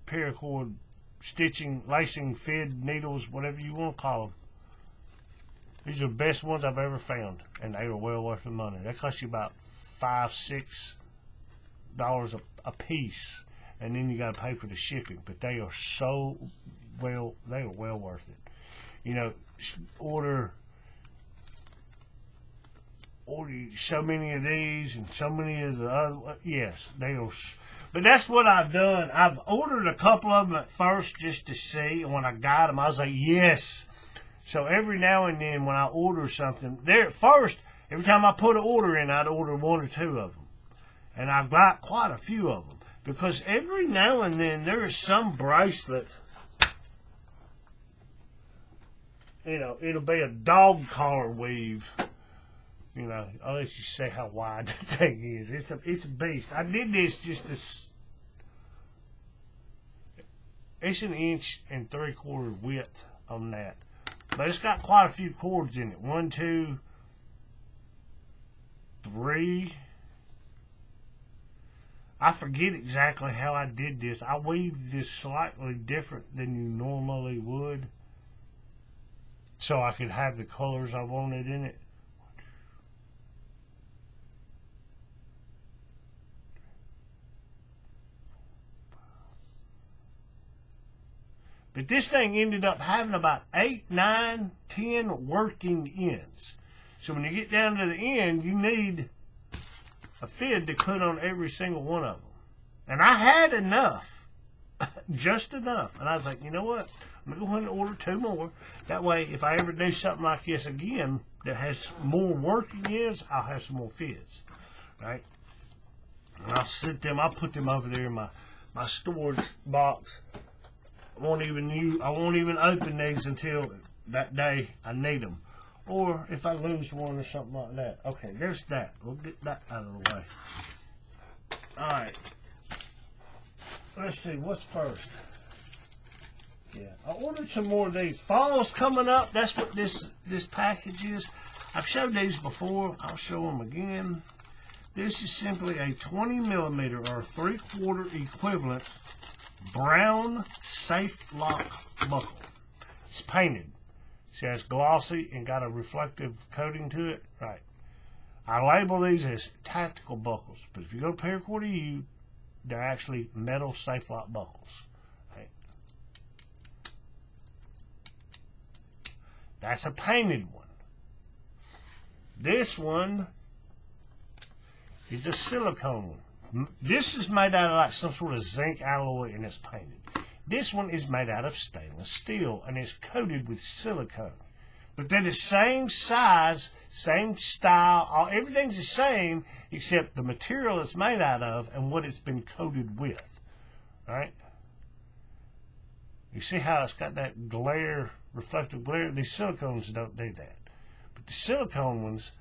paracord stitching, lacing, fid, needles, whatever you want to call them. These are the best ones I've ever found, and they are well worth the money. They cost you about $5-6 a piece, and then you got to pay for the shipping. But they are so well, they are well worth it. You know, order so many of these and so many of the other. Yes, they are. But that's what I've done. I've ordered a couple of them at first just to see, and when I got them, I was like, yes. So every now and then when I order something, there at first, every time I put an order in, I'd order 1 or 2 of them. And I've got quite a few of them. Because every now and then there is some bracelet, you know, it'll be a dog collar weave. You know, I'll let you say how wide the thing is. It's a beast. I did this just to... It's 1 3/4 inch width on that. But it's got quite a few cords in it. 1, 2, 3. I forget exactly how I did this. I weaved this slightly different than you normally would, so I could have the colors I wanted in it. But this thing ended up having about 8, 9, 10 working ends. So when you get down to the end, you need a fid to put on every single one of them. And I had enough. Just enough. And I was like, you know what? I'm going to go ahead and order 2 more. That way, if I ever do something like this again that has more working ends, I'll have some more fids. Right? And I'll sit them, I'll put them over there in my storage box. I won't even open these until that day I need them. Or if I lose one or something like that. Okay, there's that. We'll get that out of the way. Alright. Let's see, what's first? Yeah, I ordered some more of these. Fall's coming up. That's what this package is. I've showed these before. I'll show them again. This is simply a 20 millimeter or 3/4 equivalent brown safe lock buckle. It's painted. See, it's glossy and got a reflective coating to it. Right. I label these as tactical buckles, but if you go to Paracord.eu, they're actually metal safe lock buckles. Right. That's a painted one. This one is a silicone one. This is made out of like some sort of zinc alloy and it's painted. This one is made out of stainless steel and it's coated with silicone. But they're the same size, same style, everything's the same except the material it's made out of and what it's been coated with. Right? You see how it's got that glare, reflective glare? These silicones don't do that. But the silicone ones,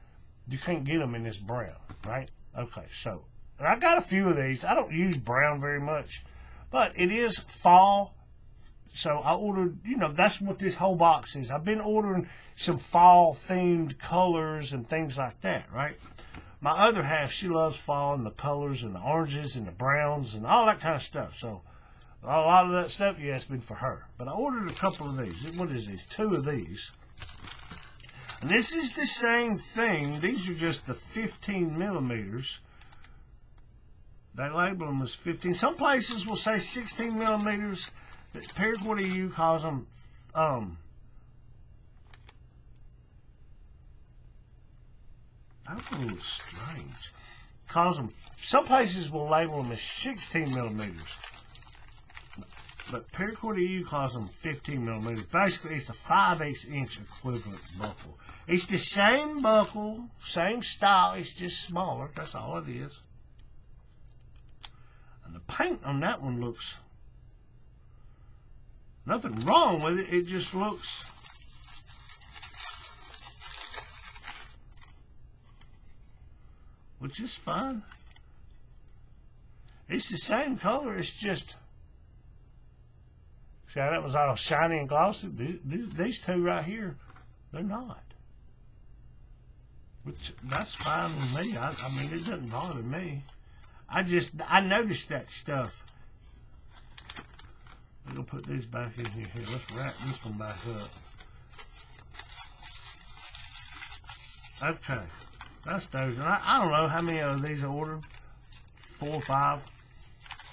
you can't get them in this brown, right? Okay, so I got a few of these. I don't use brown very much, but it is fall. So I ordered, that's what this whole box is. I've been ordering some fall-themed colors and things like that, right? My other half, she loves fall and the colors and the oranges and the browns and all that kind of stuff. So a lot of that stuff, yeah, it's been for her. But I ordered a couple of these. What is these? 2 of these. And this is the same thing. These are just the 15 millimeters. They label them as 15. Some places will say 16 millimeters. But Paracord.eu calls them, that's a little strange. Calls them, some places will label them as 16 millimeters. But Paracord.eu calls them 15 millimeters. Basically, it's a 5/8 inch equivalent buckle. It's the same buckle, same style, it's just smaller. That's all it is. And the paint on that one looks, nothing wrong with it. It just looks, which is fine. It's the same color. It's just, see how that was all shiny and glossy? These 2 right here, they're not. Which, that's fine with me. I mean, it doesn't bother me. I noticed that stuff. I'm going to put these back in here. Here, let's wrap this one back up. Okay. That's those. And I don't know how many of these I ordered. 4 or 5.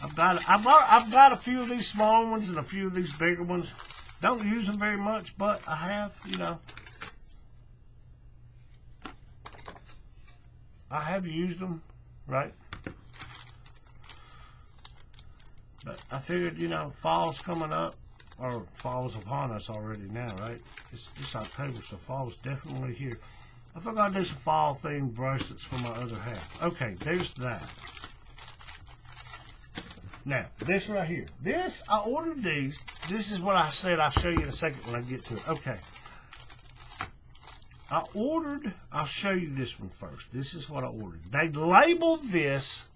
I've got a few of these small ones and a few of these bigger ones. Don't use them very much, but I have, I have used them, right? But I figured, fall's coming up, or fall's upon us already now, right? It's October, so fall's definitely here. I figured I'd do some fall-themed bracelets for my other half. Okay, there's that. Now, this right here. I ordered these. This is what I said I'll show you in a second when I get to it. Okay. I'll show you this one first. This is what I ordered. They labeled this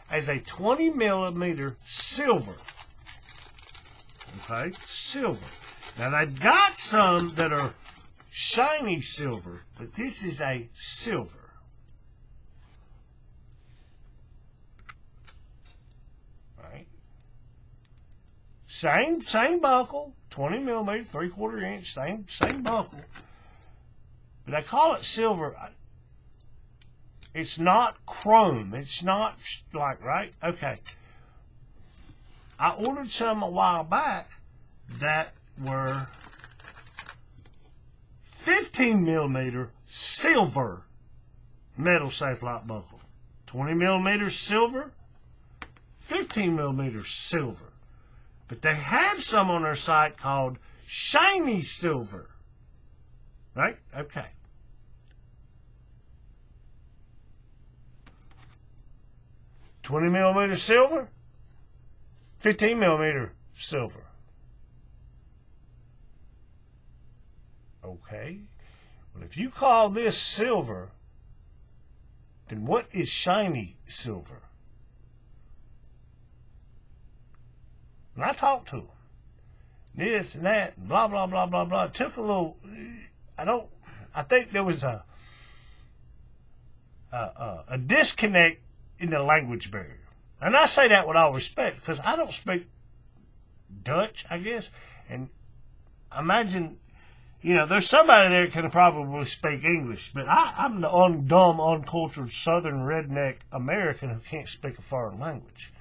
as a 20 millimeter silver. Okay, silver. Now they've got some that are shiny silver, but this is a silver. Right? Same buckle, 20 millimeter, 3/4 inch, same buckle. But they call it silver. It's not chrome. It's not like, right? Okay. I ordered some a while back that were 15 millimeter silver metal safe lock buckle. 20 millimeter silver, 15 millimeter silver. But they have some on their site called shiny silver. Right? Okay. $20 millimeter silver, 15 millimeter silver. Okay. Well, if you call this silver, then what is shiny silver? And I talked to them. This and that, and blah, blah, blah, blah, blah. It took a little, I think there was a disconnect in the language barrier. And I say that with all respect because I don't speak Dutch, I guess. And I imagine, there's somebody there that can probably speak English, but I'm the dumb, uncultured Southern redneck American who can't speak a foreign language,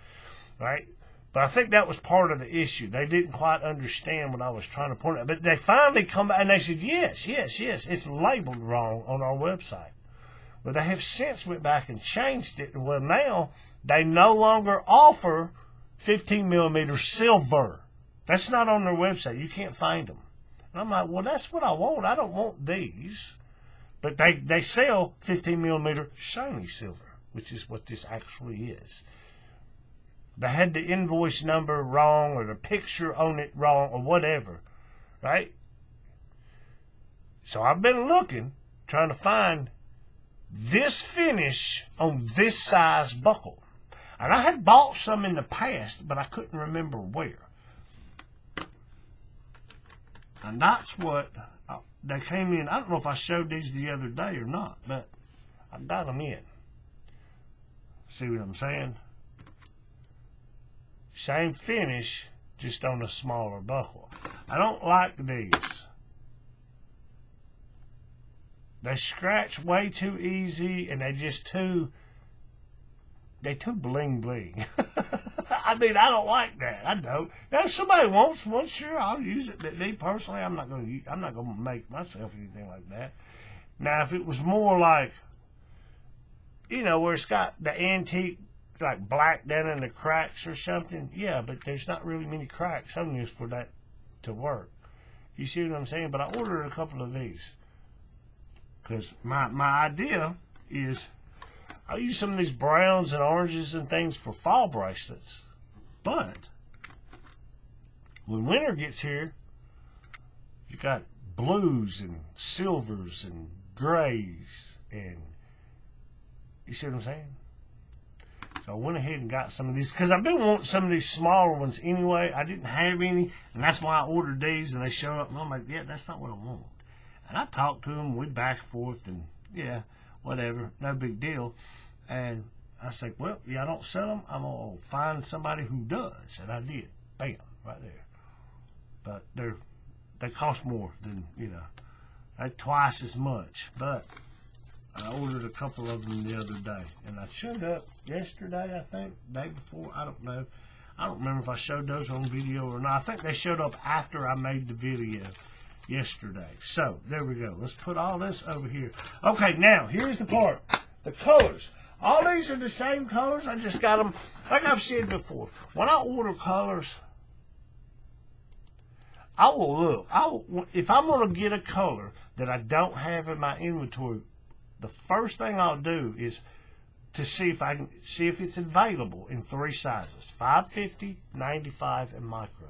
right? But I think that was part of the issue. They didn't quite understand what I was trying to point out. But they finally come back and they said, yes, it's labeled wrong on our website. Well, they have since went back and changed it. Well, now they no longer offer 15 millimeter silver. That's not on their website. You can't find them. And I'm like, well, that's what I want. I don't want these. But they sell 15 millimeter shiny silver, which is what this actually is. They had the invoice number wrong or the picture on it wrong or whatever, right? So I've been looking, trying to find this finish on this size buckle. And I had bought some in the past, but I couldn't remember where. And that's what they came in. I don't know if I showed these the other day or not, but I got them in. See what I'm saying? Same finish, just on a smaller buckle. I don't like these. They scratch way too easy, and they too bling bling. I mean, I don't like that. I don't. Now, if somebody wants one, sure, I'll use it. But me personally, I'm not gonna make myself anything like that. Now, if it was more like, where it's got the antique, like black down in the cracks or something, yeah, but there's not really many cracks on this for that to work. You see what I'm saying? But I ordered a couple of these because my idea is I'll use some of these browns and oranges and things for fall bracelets, but when winter gets here, you got blues and silvers and grays, and you see what I'm saying? So I went ahead and got some of these because I've been wanting some of these smaller ones anyway. I didn't have any, and that's why I ordered these, and they showed up, and I'm like, yeah, that's not what I want. And I talked to them, we back and forth, and yeah, whatever, no big deal. And I said, well, yeah, I don't sell them. I'm going to find somebody who does. And I did. Bam, right there. But they cost more than, they're twice as much. But I ordered a couple of them the other day. And I showed up yesterday, I think, day before. I don't know. I don't remember if I showed those on video or not. I think they showed up after I made the video yesterday. So, there we go. Let's put all this over here. Okay, now, here's the part. The colors. All these are the same colors. I just got them, like I've said before. When I order colors, I will look. If I'm going to get a color that I don't have in my inventory, the first thing I'll do is to see if it's available in 3 sizes: 550, 95, and micro.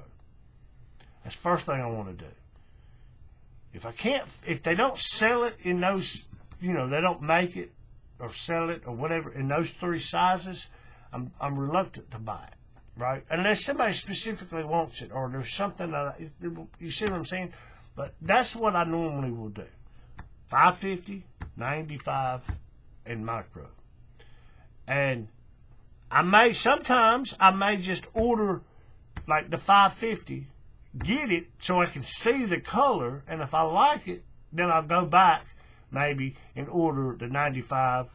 That's the first thing I want to do. If they don't sell it in those, they don't make it or sell it or whatever in those 3 sizes, I'm reluctant to buy it, right? Unless somebody specifically wants it or there's something that you see what I'm saying? But that's what I normally will do: 550, 95, and micro. And sometimes I may just order like the 550, get it so I can see the color, and if I like it, then I'll go back maybe and order the 95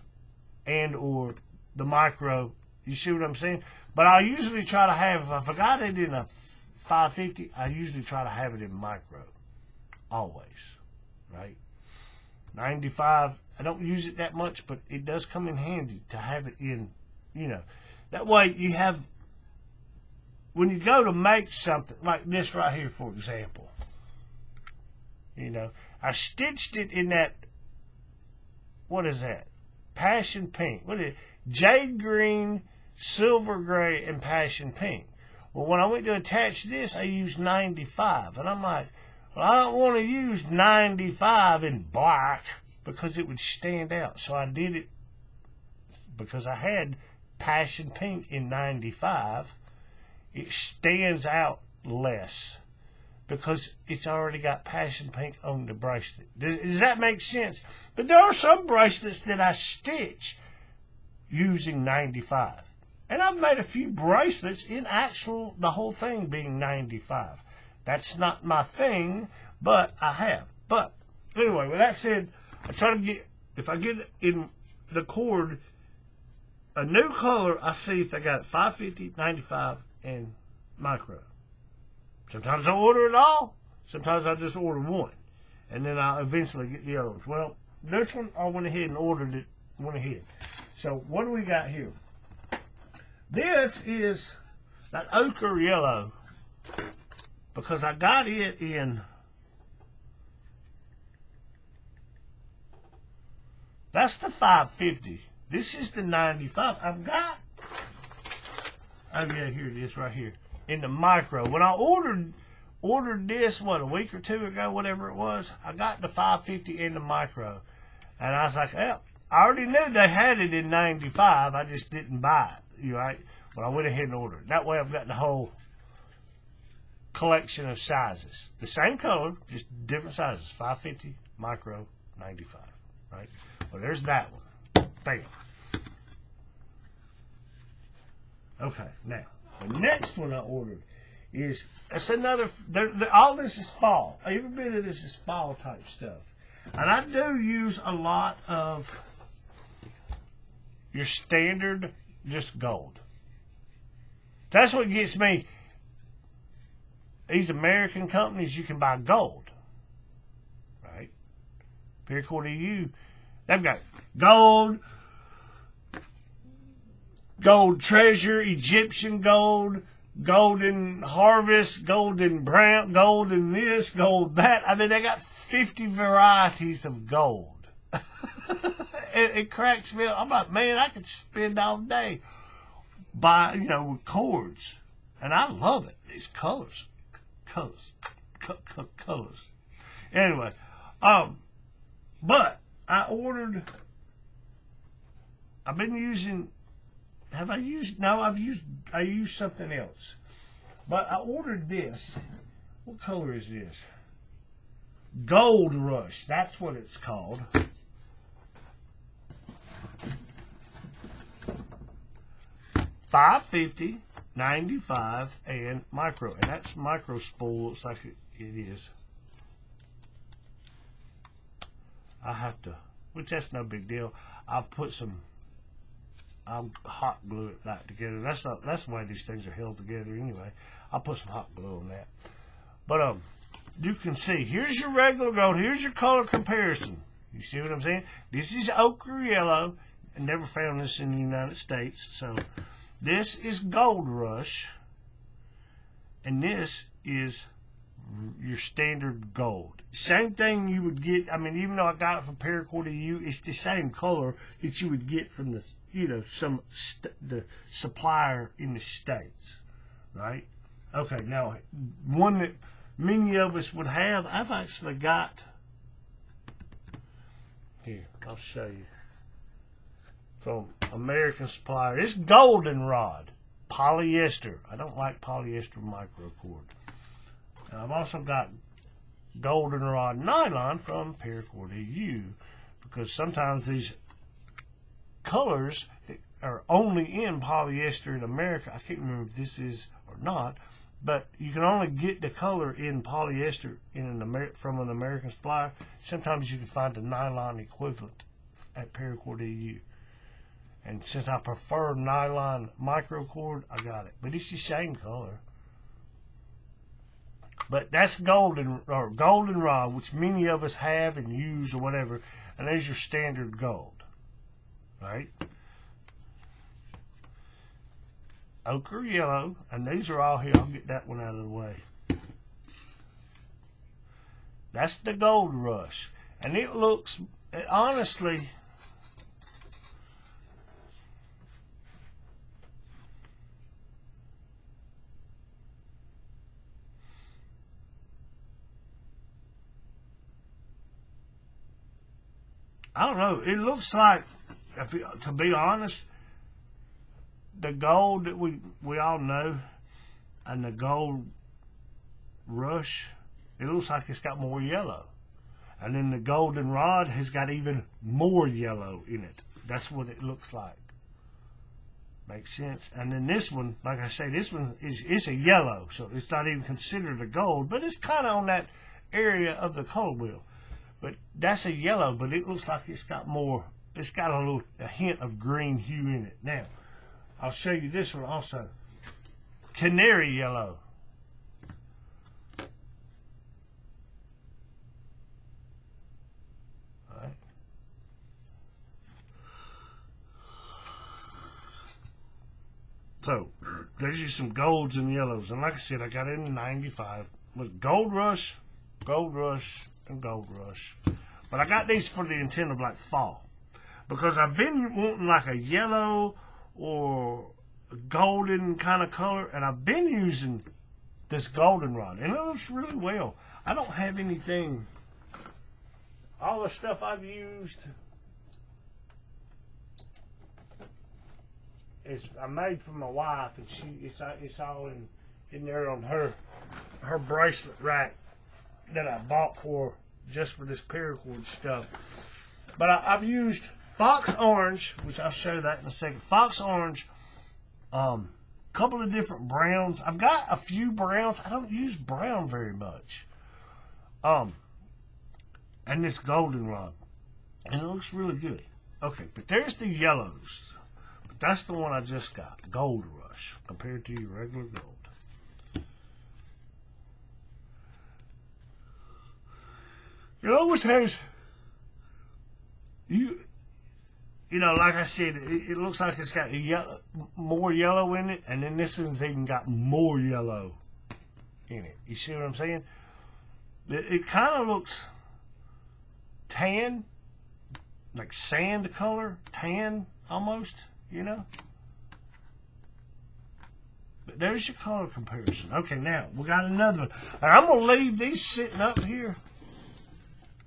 and or the micro. You see what I'm saying? But I usually try to have, if I forgot it in a 550, I usually try to have it in micro. Always. Right? 95, I don't use it that much, but it does come in handy to have it in, That way you have, when you go to make something like this right here, for example, I stitched it in that, what is that? Passion pink. What is it? Jade green, silver gray, and passion pink. Well, when I went to attach this, I used 95. And I'm like, well, I don't want to use 95 in black because it would stand out. So I did it because I had passion pink in 95. It stands out less because it's already got passion pink on the bracelet. Does that make sense? But there are some bracelets that I stitch using 95. And I've made a few bracelets in actual, the whole thing being 95. That's not my thing, but I have. But anyway, with that said, I try to get, if I get in the cord a new color, I see if they got 550, 95, and micro. Sometimes I order it all. Sometimes I just order one. And then I eventually get the other ones. Well, this one I went ahead and ordered it. Went ahead. So what do we got here? This is that ochre yellow because I got it in. That's the 550. This is the 95. I've got. Oh yeah, here it is right here in the micro. When I ordered this a week or two ago, whatever it was, I got the 550 in the micro, and I was like, well, I already knew they had it in 95. I just didn't buy it. You right? But I went ahead and ordered it. That way I've got the whole collection of sizes. The same color, just different sizes. 550, micro, 95. Right? Well, there's that one. Bam. Okay, now, the next one I ordered is, it's another, all this is fall. Every bit of this is fall type stuff. And I do use a lot of your standard, just gold. That's what gets me. These American companies, you can buy gold, right? Paracord.eu, they've got gold, gold treasure, Egyptian gold, golden harvest, golden brown, golden this, gold that. I mean, they got 50 varieties of gold. It cracks me up. I'm like, man, I could spend all day with cords. And I love it. These colors. Anyway, but I used something else. But I ordered this. What color is this? Gold Rush. That's what it's called. $5.50, 95, and micro. And that's micro spool. Looks like it is. I have to, which that's no big deal. I'll hot glue it back together. That's the way these things are held together anyway. I'll put some hot glue on that. But you can see, here's your regular gold. Here's your color comparison. You see what I'm saying? This is ochre yellow. I never found this in the United States. So this is Gold Rush. And this is your standard gold. Same thing you would get. I mean, even though I got it from Paracord.eu, it's the same color that you would get from the, the supplier in the States, right? Okay, now one that many of us would have, I've actually got here. I'll show you from American supplier. It's goldenrod polyester. I don't like polyester microcord. I've also got goldenrod nylon from Paracord.eu because sometimes these colors are only in polyester in America. I can't remember if this is or not, but you can only get the color in polyester from an American supplier. Sometimes you can find the nylon equivalent at Paracord.eu. And since I prefer nylon microcord, I got it. But it's the same color. But that's goldenrod, which many of us have and use or whatever. And there's your standard gold, right? Ochre yellow, and these are all here. I'll get that one out of the way. That's the Gold Rush, and it honestly. I don't know. It looks like, to be honest, the gold that we all know and the Gold Rush, it looks like it's got more yellow. And then the goldenrod has got even more yellow in it. That's what it looks like. Makes sense. And then this one, like I say, this one it's a yellow, so it's not even considered a gold, but it's kind of on that area of the color wheel. But that's a yellow, but it looks like it's got a hint of green hue in it. Now, I'll show you this one also. Canary yellow. All right. So, there's just some golds and yellows. And like I said, I got it in 95. It was Gold Rush, and Gold Rush. But I got these for the intent of like fall. Because I've been wanting like a yellow or a golden kind of color. And I've been using this goldenrod. And it looks really well. I don't have anything. All the stuff I've used I made for my wife, and it's all in there on her bracelet rack that I bought just for this paracord stuff. But I've used Fox Orange, which I'll show that in a second. Fox Orange, couple of different browns. I've got a few browns. I don't use brown very much. And this goldenrod, and it looks really good. Okay, but there's the yellows. That's the one I just got, Gold Rush, compared to your regular gold. It always has, you know, like I said, it looks like it's got more yellow in it, and then this one's even got more yellow in it. You see what I'm saying? It kind of looks tan, like sand color, tan almost. You know? But there's your color comparison. Okay, now, we got another one. And I'm going to leave these sitting up here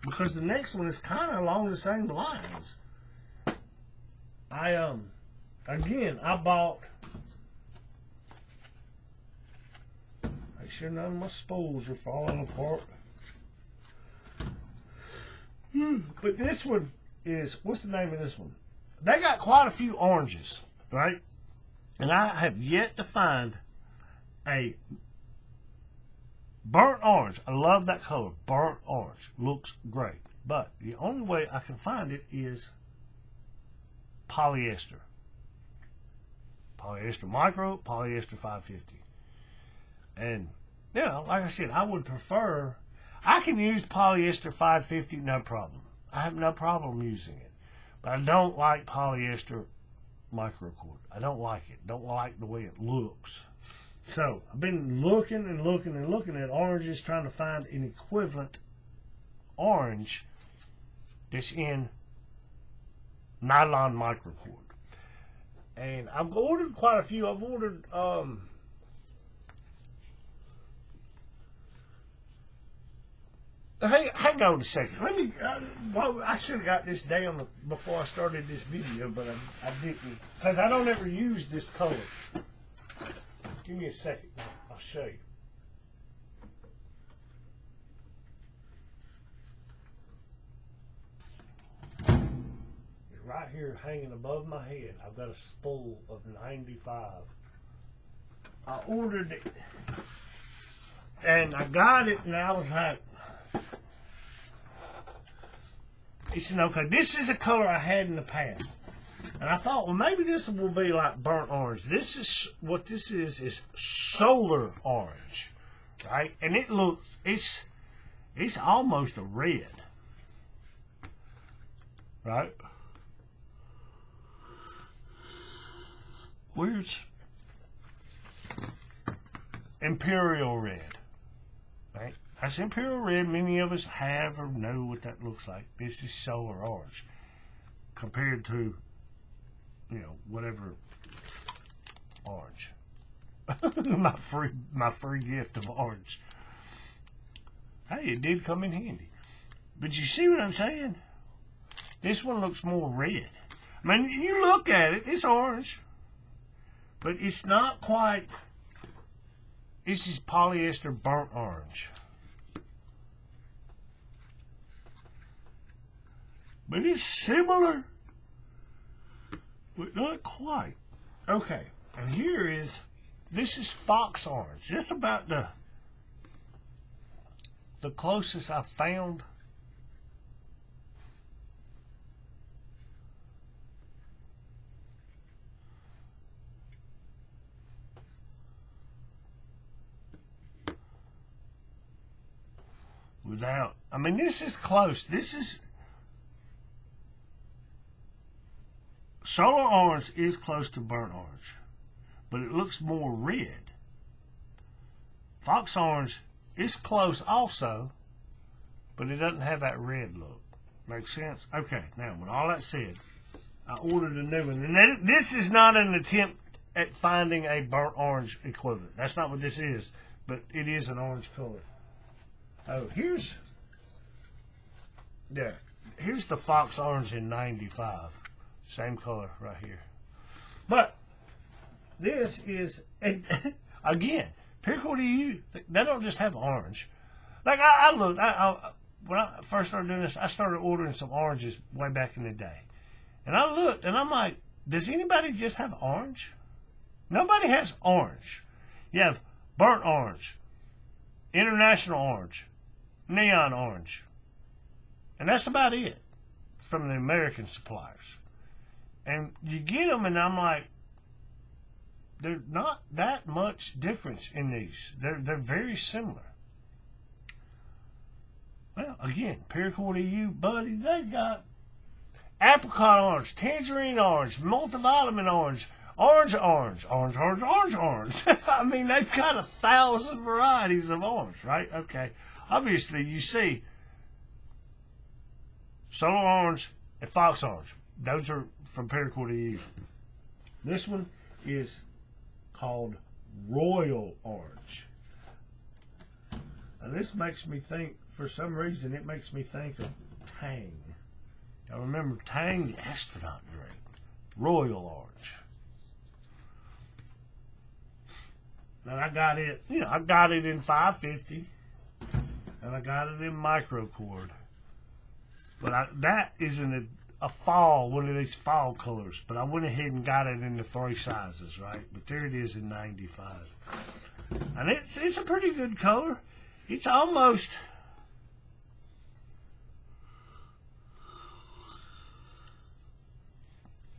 because the next one is kind of along the same lines. Again, I bought, make sure none of my spools are falling apart. But this one is, what's the name of this one? They got quite a few oranges, right? And I have yet to find a burnt orange. I love that color. Burnt orange. Looks great. But the only way I can find it is polyester. Polyester Micro, polyester 550. And, you know, like I said, I would prefer, I can use polyester 550, no problem. I have no problem using it. But I don't like polyester microcord. I don't like it. Don't like the way it looks. So I've been looking at oranges, trying to find an equivalent orange that's in nylon microcord. And I've ordered quite a few. I've ordered hang on a second. Let me. I should have got this down before I started this video, but I didn't, because I don't ever use this color. Give me a second. I'll show you. It's right here, hanging above my head. I've got a spool of 95. I ordered it, and I got it, and I was like. He said, okay, this is a color I had in the past. And I thought, well, maybe this will be like burnt orange. This is, what this is solar orange, right? And it looks, it's almost a red, right? Where's Imperial Red, right? That's Imperial Red. Many of us have or know what that looks like. This is solar orange compared to, you know, whatever orange. my free gift of orange. Hey, it did come in handy. But you see what I'm saying? This one looks more red. I mean, you look at it, it's orange. But it's not quite, this is polyester burnt orange. But it's similar, but not quite. Okay, and this is fox orange. This is about the closest I've found. Without, I mean, this is close. Solar orange is close to burnt orange, but it looks more red. Fox orange is close also, but it doesn't have that red look. Makes sense? Okay, now with all that said, I ordered a new one. And this is not an attempt at finding a burnt orange equivalent. That's not what this is, but it is an orange color. Oh, here's the fox orange in 95. Same color right here. But this is, and again, Paracord.eu, they don't just have orange. Like I looked, when I first started doing this, I started ordering some oranges way back in the day. And I looked, and I'm like, does anybody just have orange? Nobody has orange. You have burnt orange, international orange, neon orange. And that's about it from the American suppliers. And you get them, and I'm like, there's not that much difference in these. They're very similar. Well, again, Paracord.eu, buddy, they got apricot orange, tangerine orange, multivitamin orange, orange. I mean, they've got 1,000 varieties of orange, right? Okay. Obviously, you see solar orange and fox orange. Those are from Paracord.eu. This one is called royal orange. And this makes me think, for some reason, it makes me think of Tang. I remember Tang, the astronaut drink. Royal orange. And I got it, I got it in 550. And I got it in micro cord. But that isn't a fall, one of these fall colors. But I went ahead and got it in the 3 sizes, right? But there it is in 95. And it's a pretty good color. It's almost...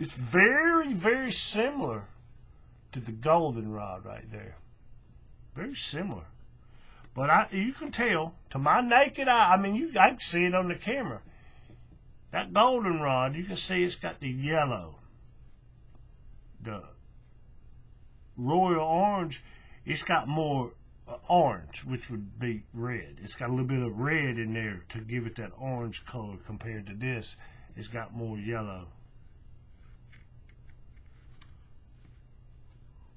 It's very, very similar to the goldenrod right there. Very similar. But you can tell, to my naked eye, I mean, I can see it on the camera. That goldenrod, you can see it's got the yellow. The royal orange, it's got more orange, which would be red. It's got a little bit of red in there to give it that orange color compared to this. It's got more yellow.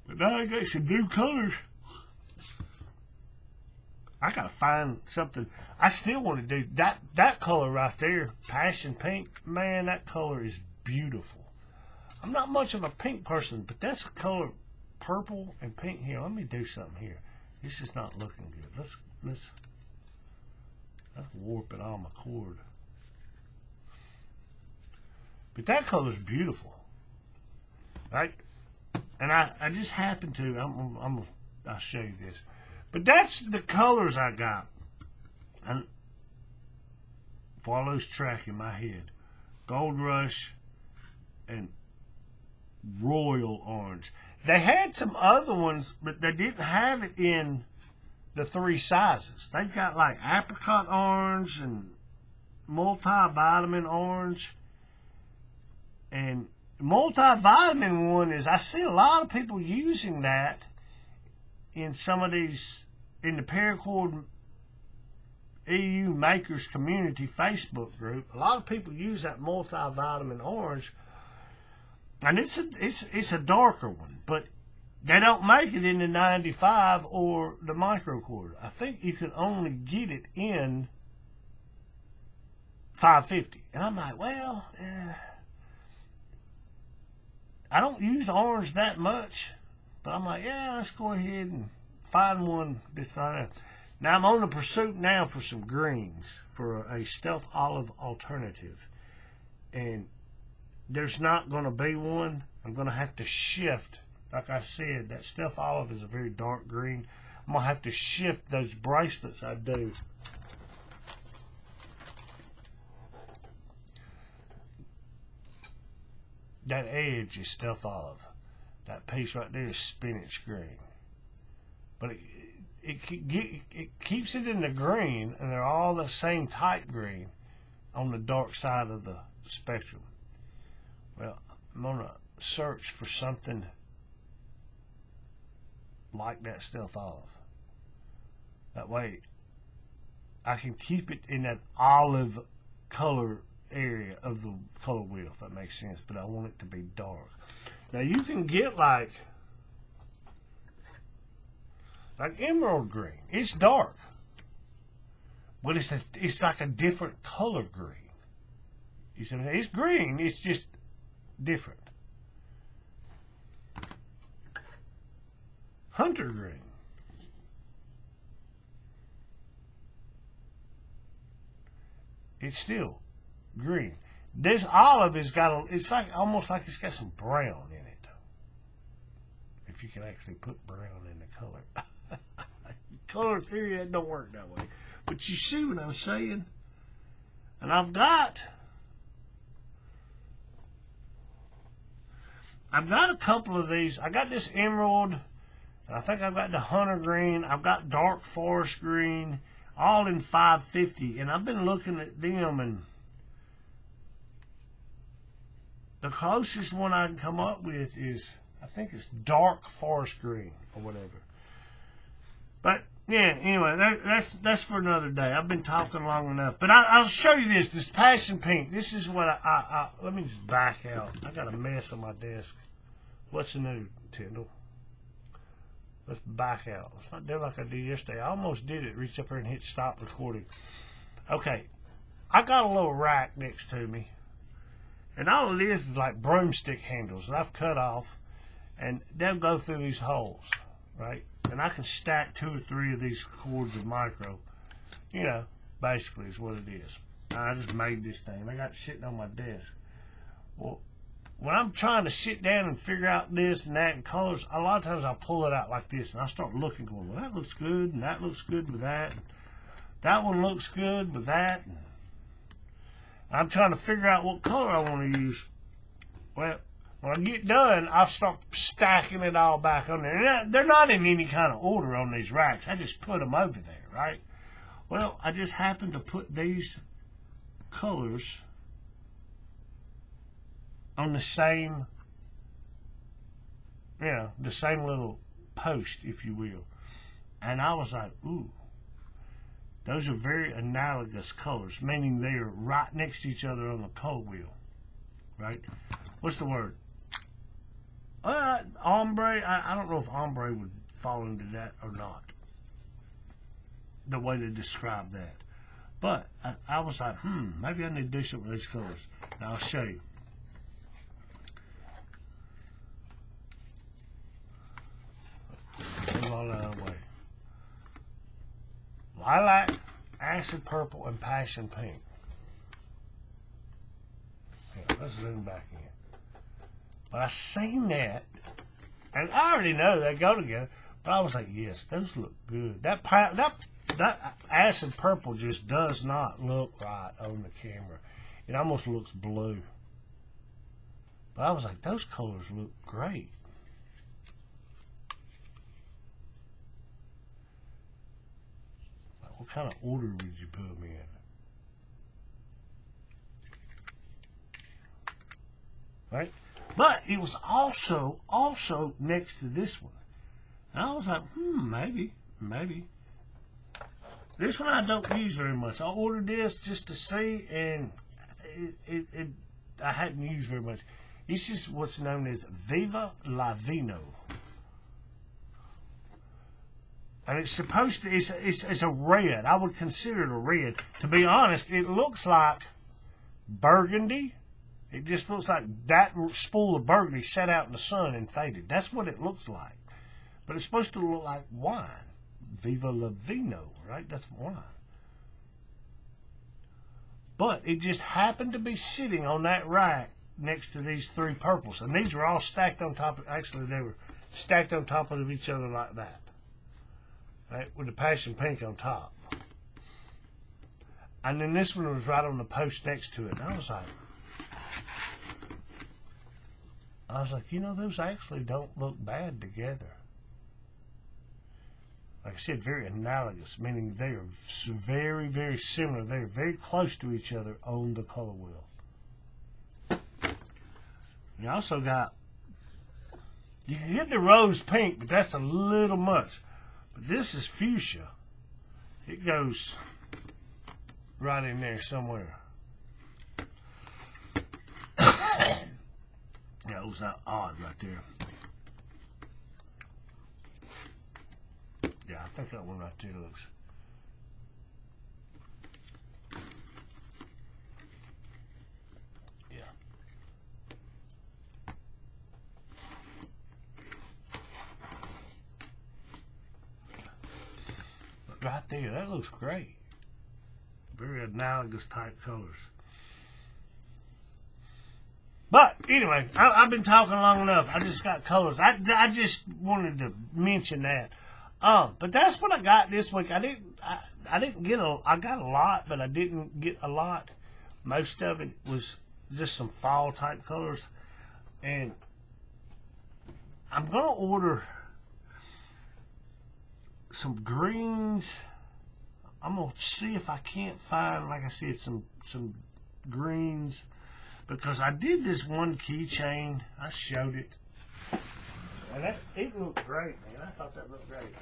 But now I got some new colors. I gotta find something. I still want to do that color right there, passion pink. Man, that color is beautiful. I'm not much of a pink person, but that's a color, purple and pink. Here, let me do something here. This is not looking good. Let's warp it on my cord. But that color is beautiful, right? And I just happen to. I'll show you this. But that's the colors I got. And before I lose track in my head, Gold Rush and Royal Orange. They had some other ones, but they didn't have it in the 3 sizes. They've got like apricot orange and multivitamin orange. And multivitamin one is, I see a lot of people using that in some of these, in the Paracord.eu Makers Community Facebook group. A lot of people use that multivitamin orange, and it's a darker one, but they don't make it in the 95 or the micro cord. I think you can only get it in 550. And I'm like, well, I don't use orange that much, but I'm like, yeah, let's go ahead and find one this time. Now I'm on the pursuit now for some greens, for a stealth olive alternative. And there's not going to be one. I'm going to have to shift like I said, that Stealth Olive is a very dark green. I'm going to have to shift those bracelets I do. That edge is Stealth Olive. That piece right there is spinach green. But it keeps it in the green, and they're all the same type green on the dark side of the spectrum. Well, I'm going to search for something like that Stealth Olive. That way I can keep it in that olive color area of the color wheel, if that makes sense, but I want it to be dark. Now you can get like emerald green. It's dark, but it's like a different color green. You see what I mean? It's green, it's just different. Hunter green. It's still green. This olive has got it's like almost like it's got some brown in it. If you can actually put brown in the color. Color theory, that don't work that way. But you see what I'm saying? And I've got a couple of these. I got this emerald, and I think I've got the hunter green. I've got dark forest green, all in 550, and I've been looking at them, and the closest one I can come up with is, I think it's dark forest green or whatever. But yeah, anyway, that's for another day. I've been talking long enough, but I'll show you this passion pink. This is what I let me just back out. I got a mess on my desk. What's new, Tyndall? Let's back out. Let's not do like I did yesterday. I almost did it. Reach up there and hit stop recording. Okay, I got a little rack next to me, and all it is like broomstick handles that I've cut off, and they'll go through these holes, right? And I can stack 2 or 3 of these cords of micro. You know, basically is what it is. I just made this thing. I got it sitting on my desk. Well, when I'm trying to sit down and figure out this and that and colors, a lot of times I'll pull it out like this, and I start looking, going, well, that looks good, and that looks good with that. And that one looks good with that. And I'm trying to figure out what color I want to use. Well, when I get done, I'll start stacking it all back on there. And they're not in any kind of order on these racks. I just put them over there, right? Well, I just happened to put these colors on the same, you know, the same little post, if you will. And I was like, ooh, those are very analogous colors, meaning they are right next to each other on the color wheel, right? What's the word? Ombre. I don't know if ombre would fall into that or not, the way to describe that. But I was like, maybe I need to do something with these colors. Now I'll show you. Move all that out of the way. Lilac, acid purple, and passion pink. Yeah, let's zoom back in. But I seen that, and I already know they go together. But I was like, yes, those look good. That acid purple just does not look right on the camera. It almost looks blue. But I was like, those colors look great. What kind of order would you put them in? Right? But it was also next to this one. And I was like, maybe. This one I don't use very much. I ordered this just to see, and I hadn't used very much. This is what's known as Viva La Vino. And it's supposed to, it's a red. I would consider it a red. To be honest, it looks like burgundy. It just looks like that spool of burgundy sat out in the sun and faded. That's what it looks like. But it's supposed to look like wine. Viva La Vino, right? That's wine. But it just happened to be sitting on that rack next to these 3 purples. And these were all stacked on top of, actually they were stacked on top of each other like that. Right, with the passion pink on top. And then this one was right on the post next to it. And I was like, you know, those actually don't look bad together. Like I said, very analogous, meaning they are very, very similar. They are very close to each other on the color wheel. You also got, you can get the rose pink, but that's a little much. But this is fuchsia. It goes right in there somewhere. That was odd right there. Yeah, I think that one right there looks. Yeah. But right there, that looks great. Very analogous type colors. But anyway, I've been talking long enough. I just got colors. I just wanted to mention that. But that's what I got this week. I didn't get I got a lot, but I didn't get a lot. Most of it was just some fall type colors, and I'm gonna order some greens. I'm gonna see if I can't find, like I said, some greens, because I did this one keychain. I showed it, and it looked great, man. I thought that looked great.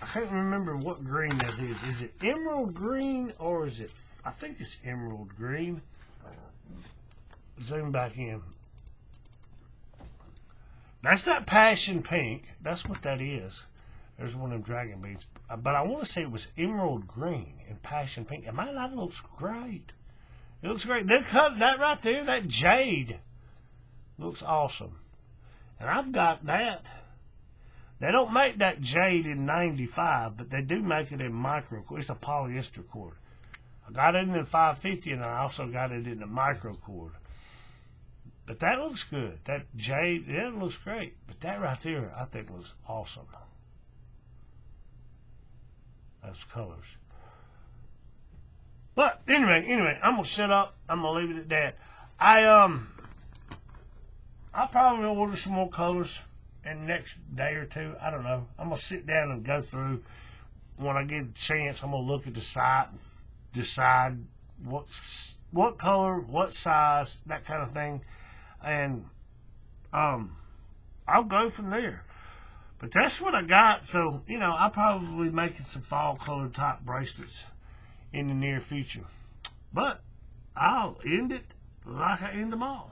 I can't remember what green that is. Is it emerald green or is it? I think it's emerald green. Zoom back in. That's not passion pink. That's what that is. There's one of them dragon beads. But I want to say it was emerald green and passion pink. And man, that looks great. It looks great. That right there, that jade, looks awesome. And I've got that. They don't make that jade in 95, but they do make it in micro. It's a polyester cord. I got it in the 550, and I also got it in the micro cord. But that looks good. That jade, yeah, it looks great. But that right there, I think looks awesome. Those colors. But anyway, I'm gonna shut up. I'm gonna leave it at that. I'll probably order some more colors in the next day or two. I don't know. I'm gonna sit down and go through. When I get a chance, I'm gonna look at the site and decide what color, what size, that kind of thing, and I'll go from there. But that's what I got. So, you know, I'll probably be making some fall color type bracelets in the near future. But I'll end it like I end them all.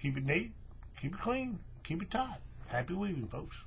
Keep it neat, keep it clean, keep it tight. Happy weaving, folks.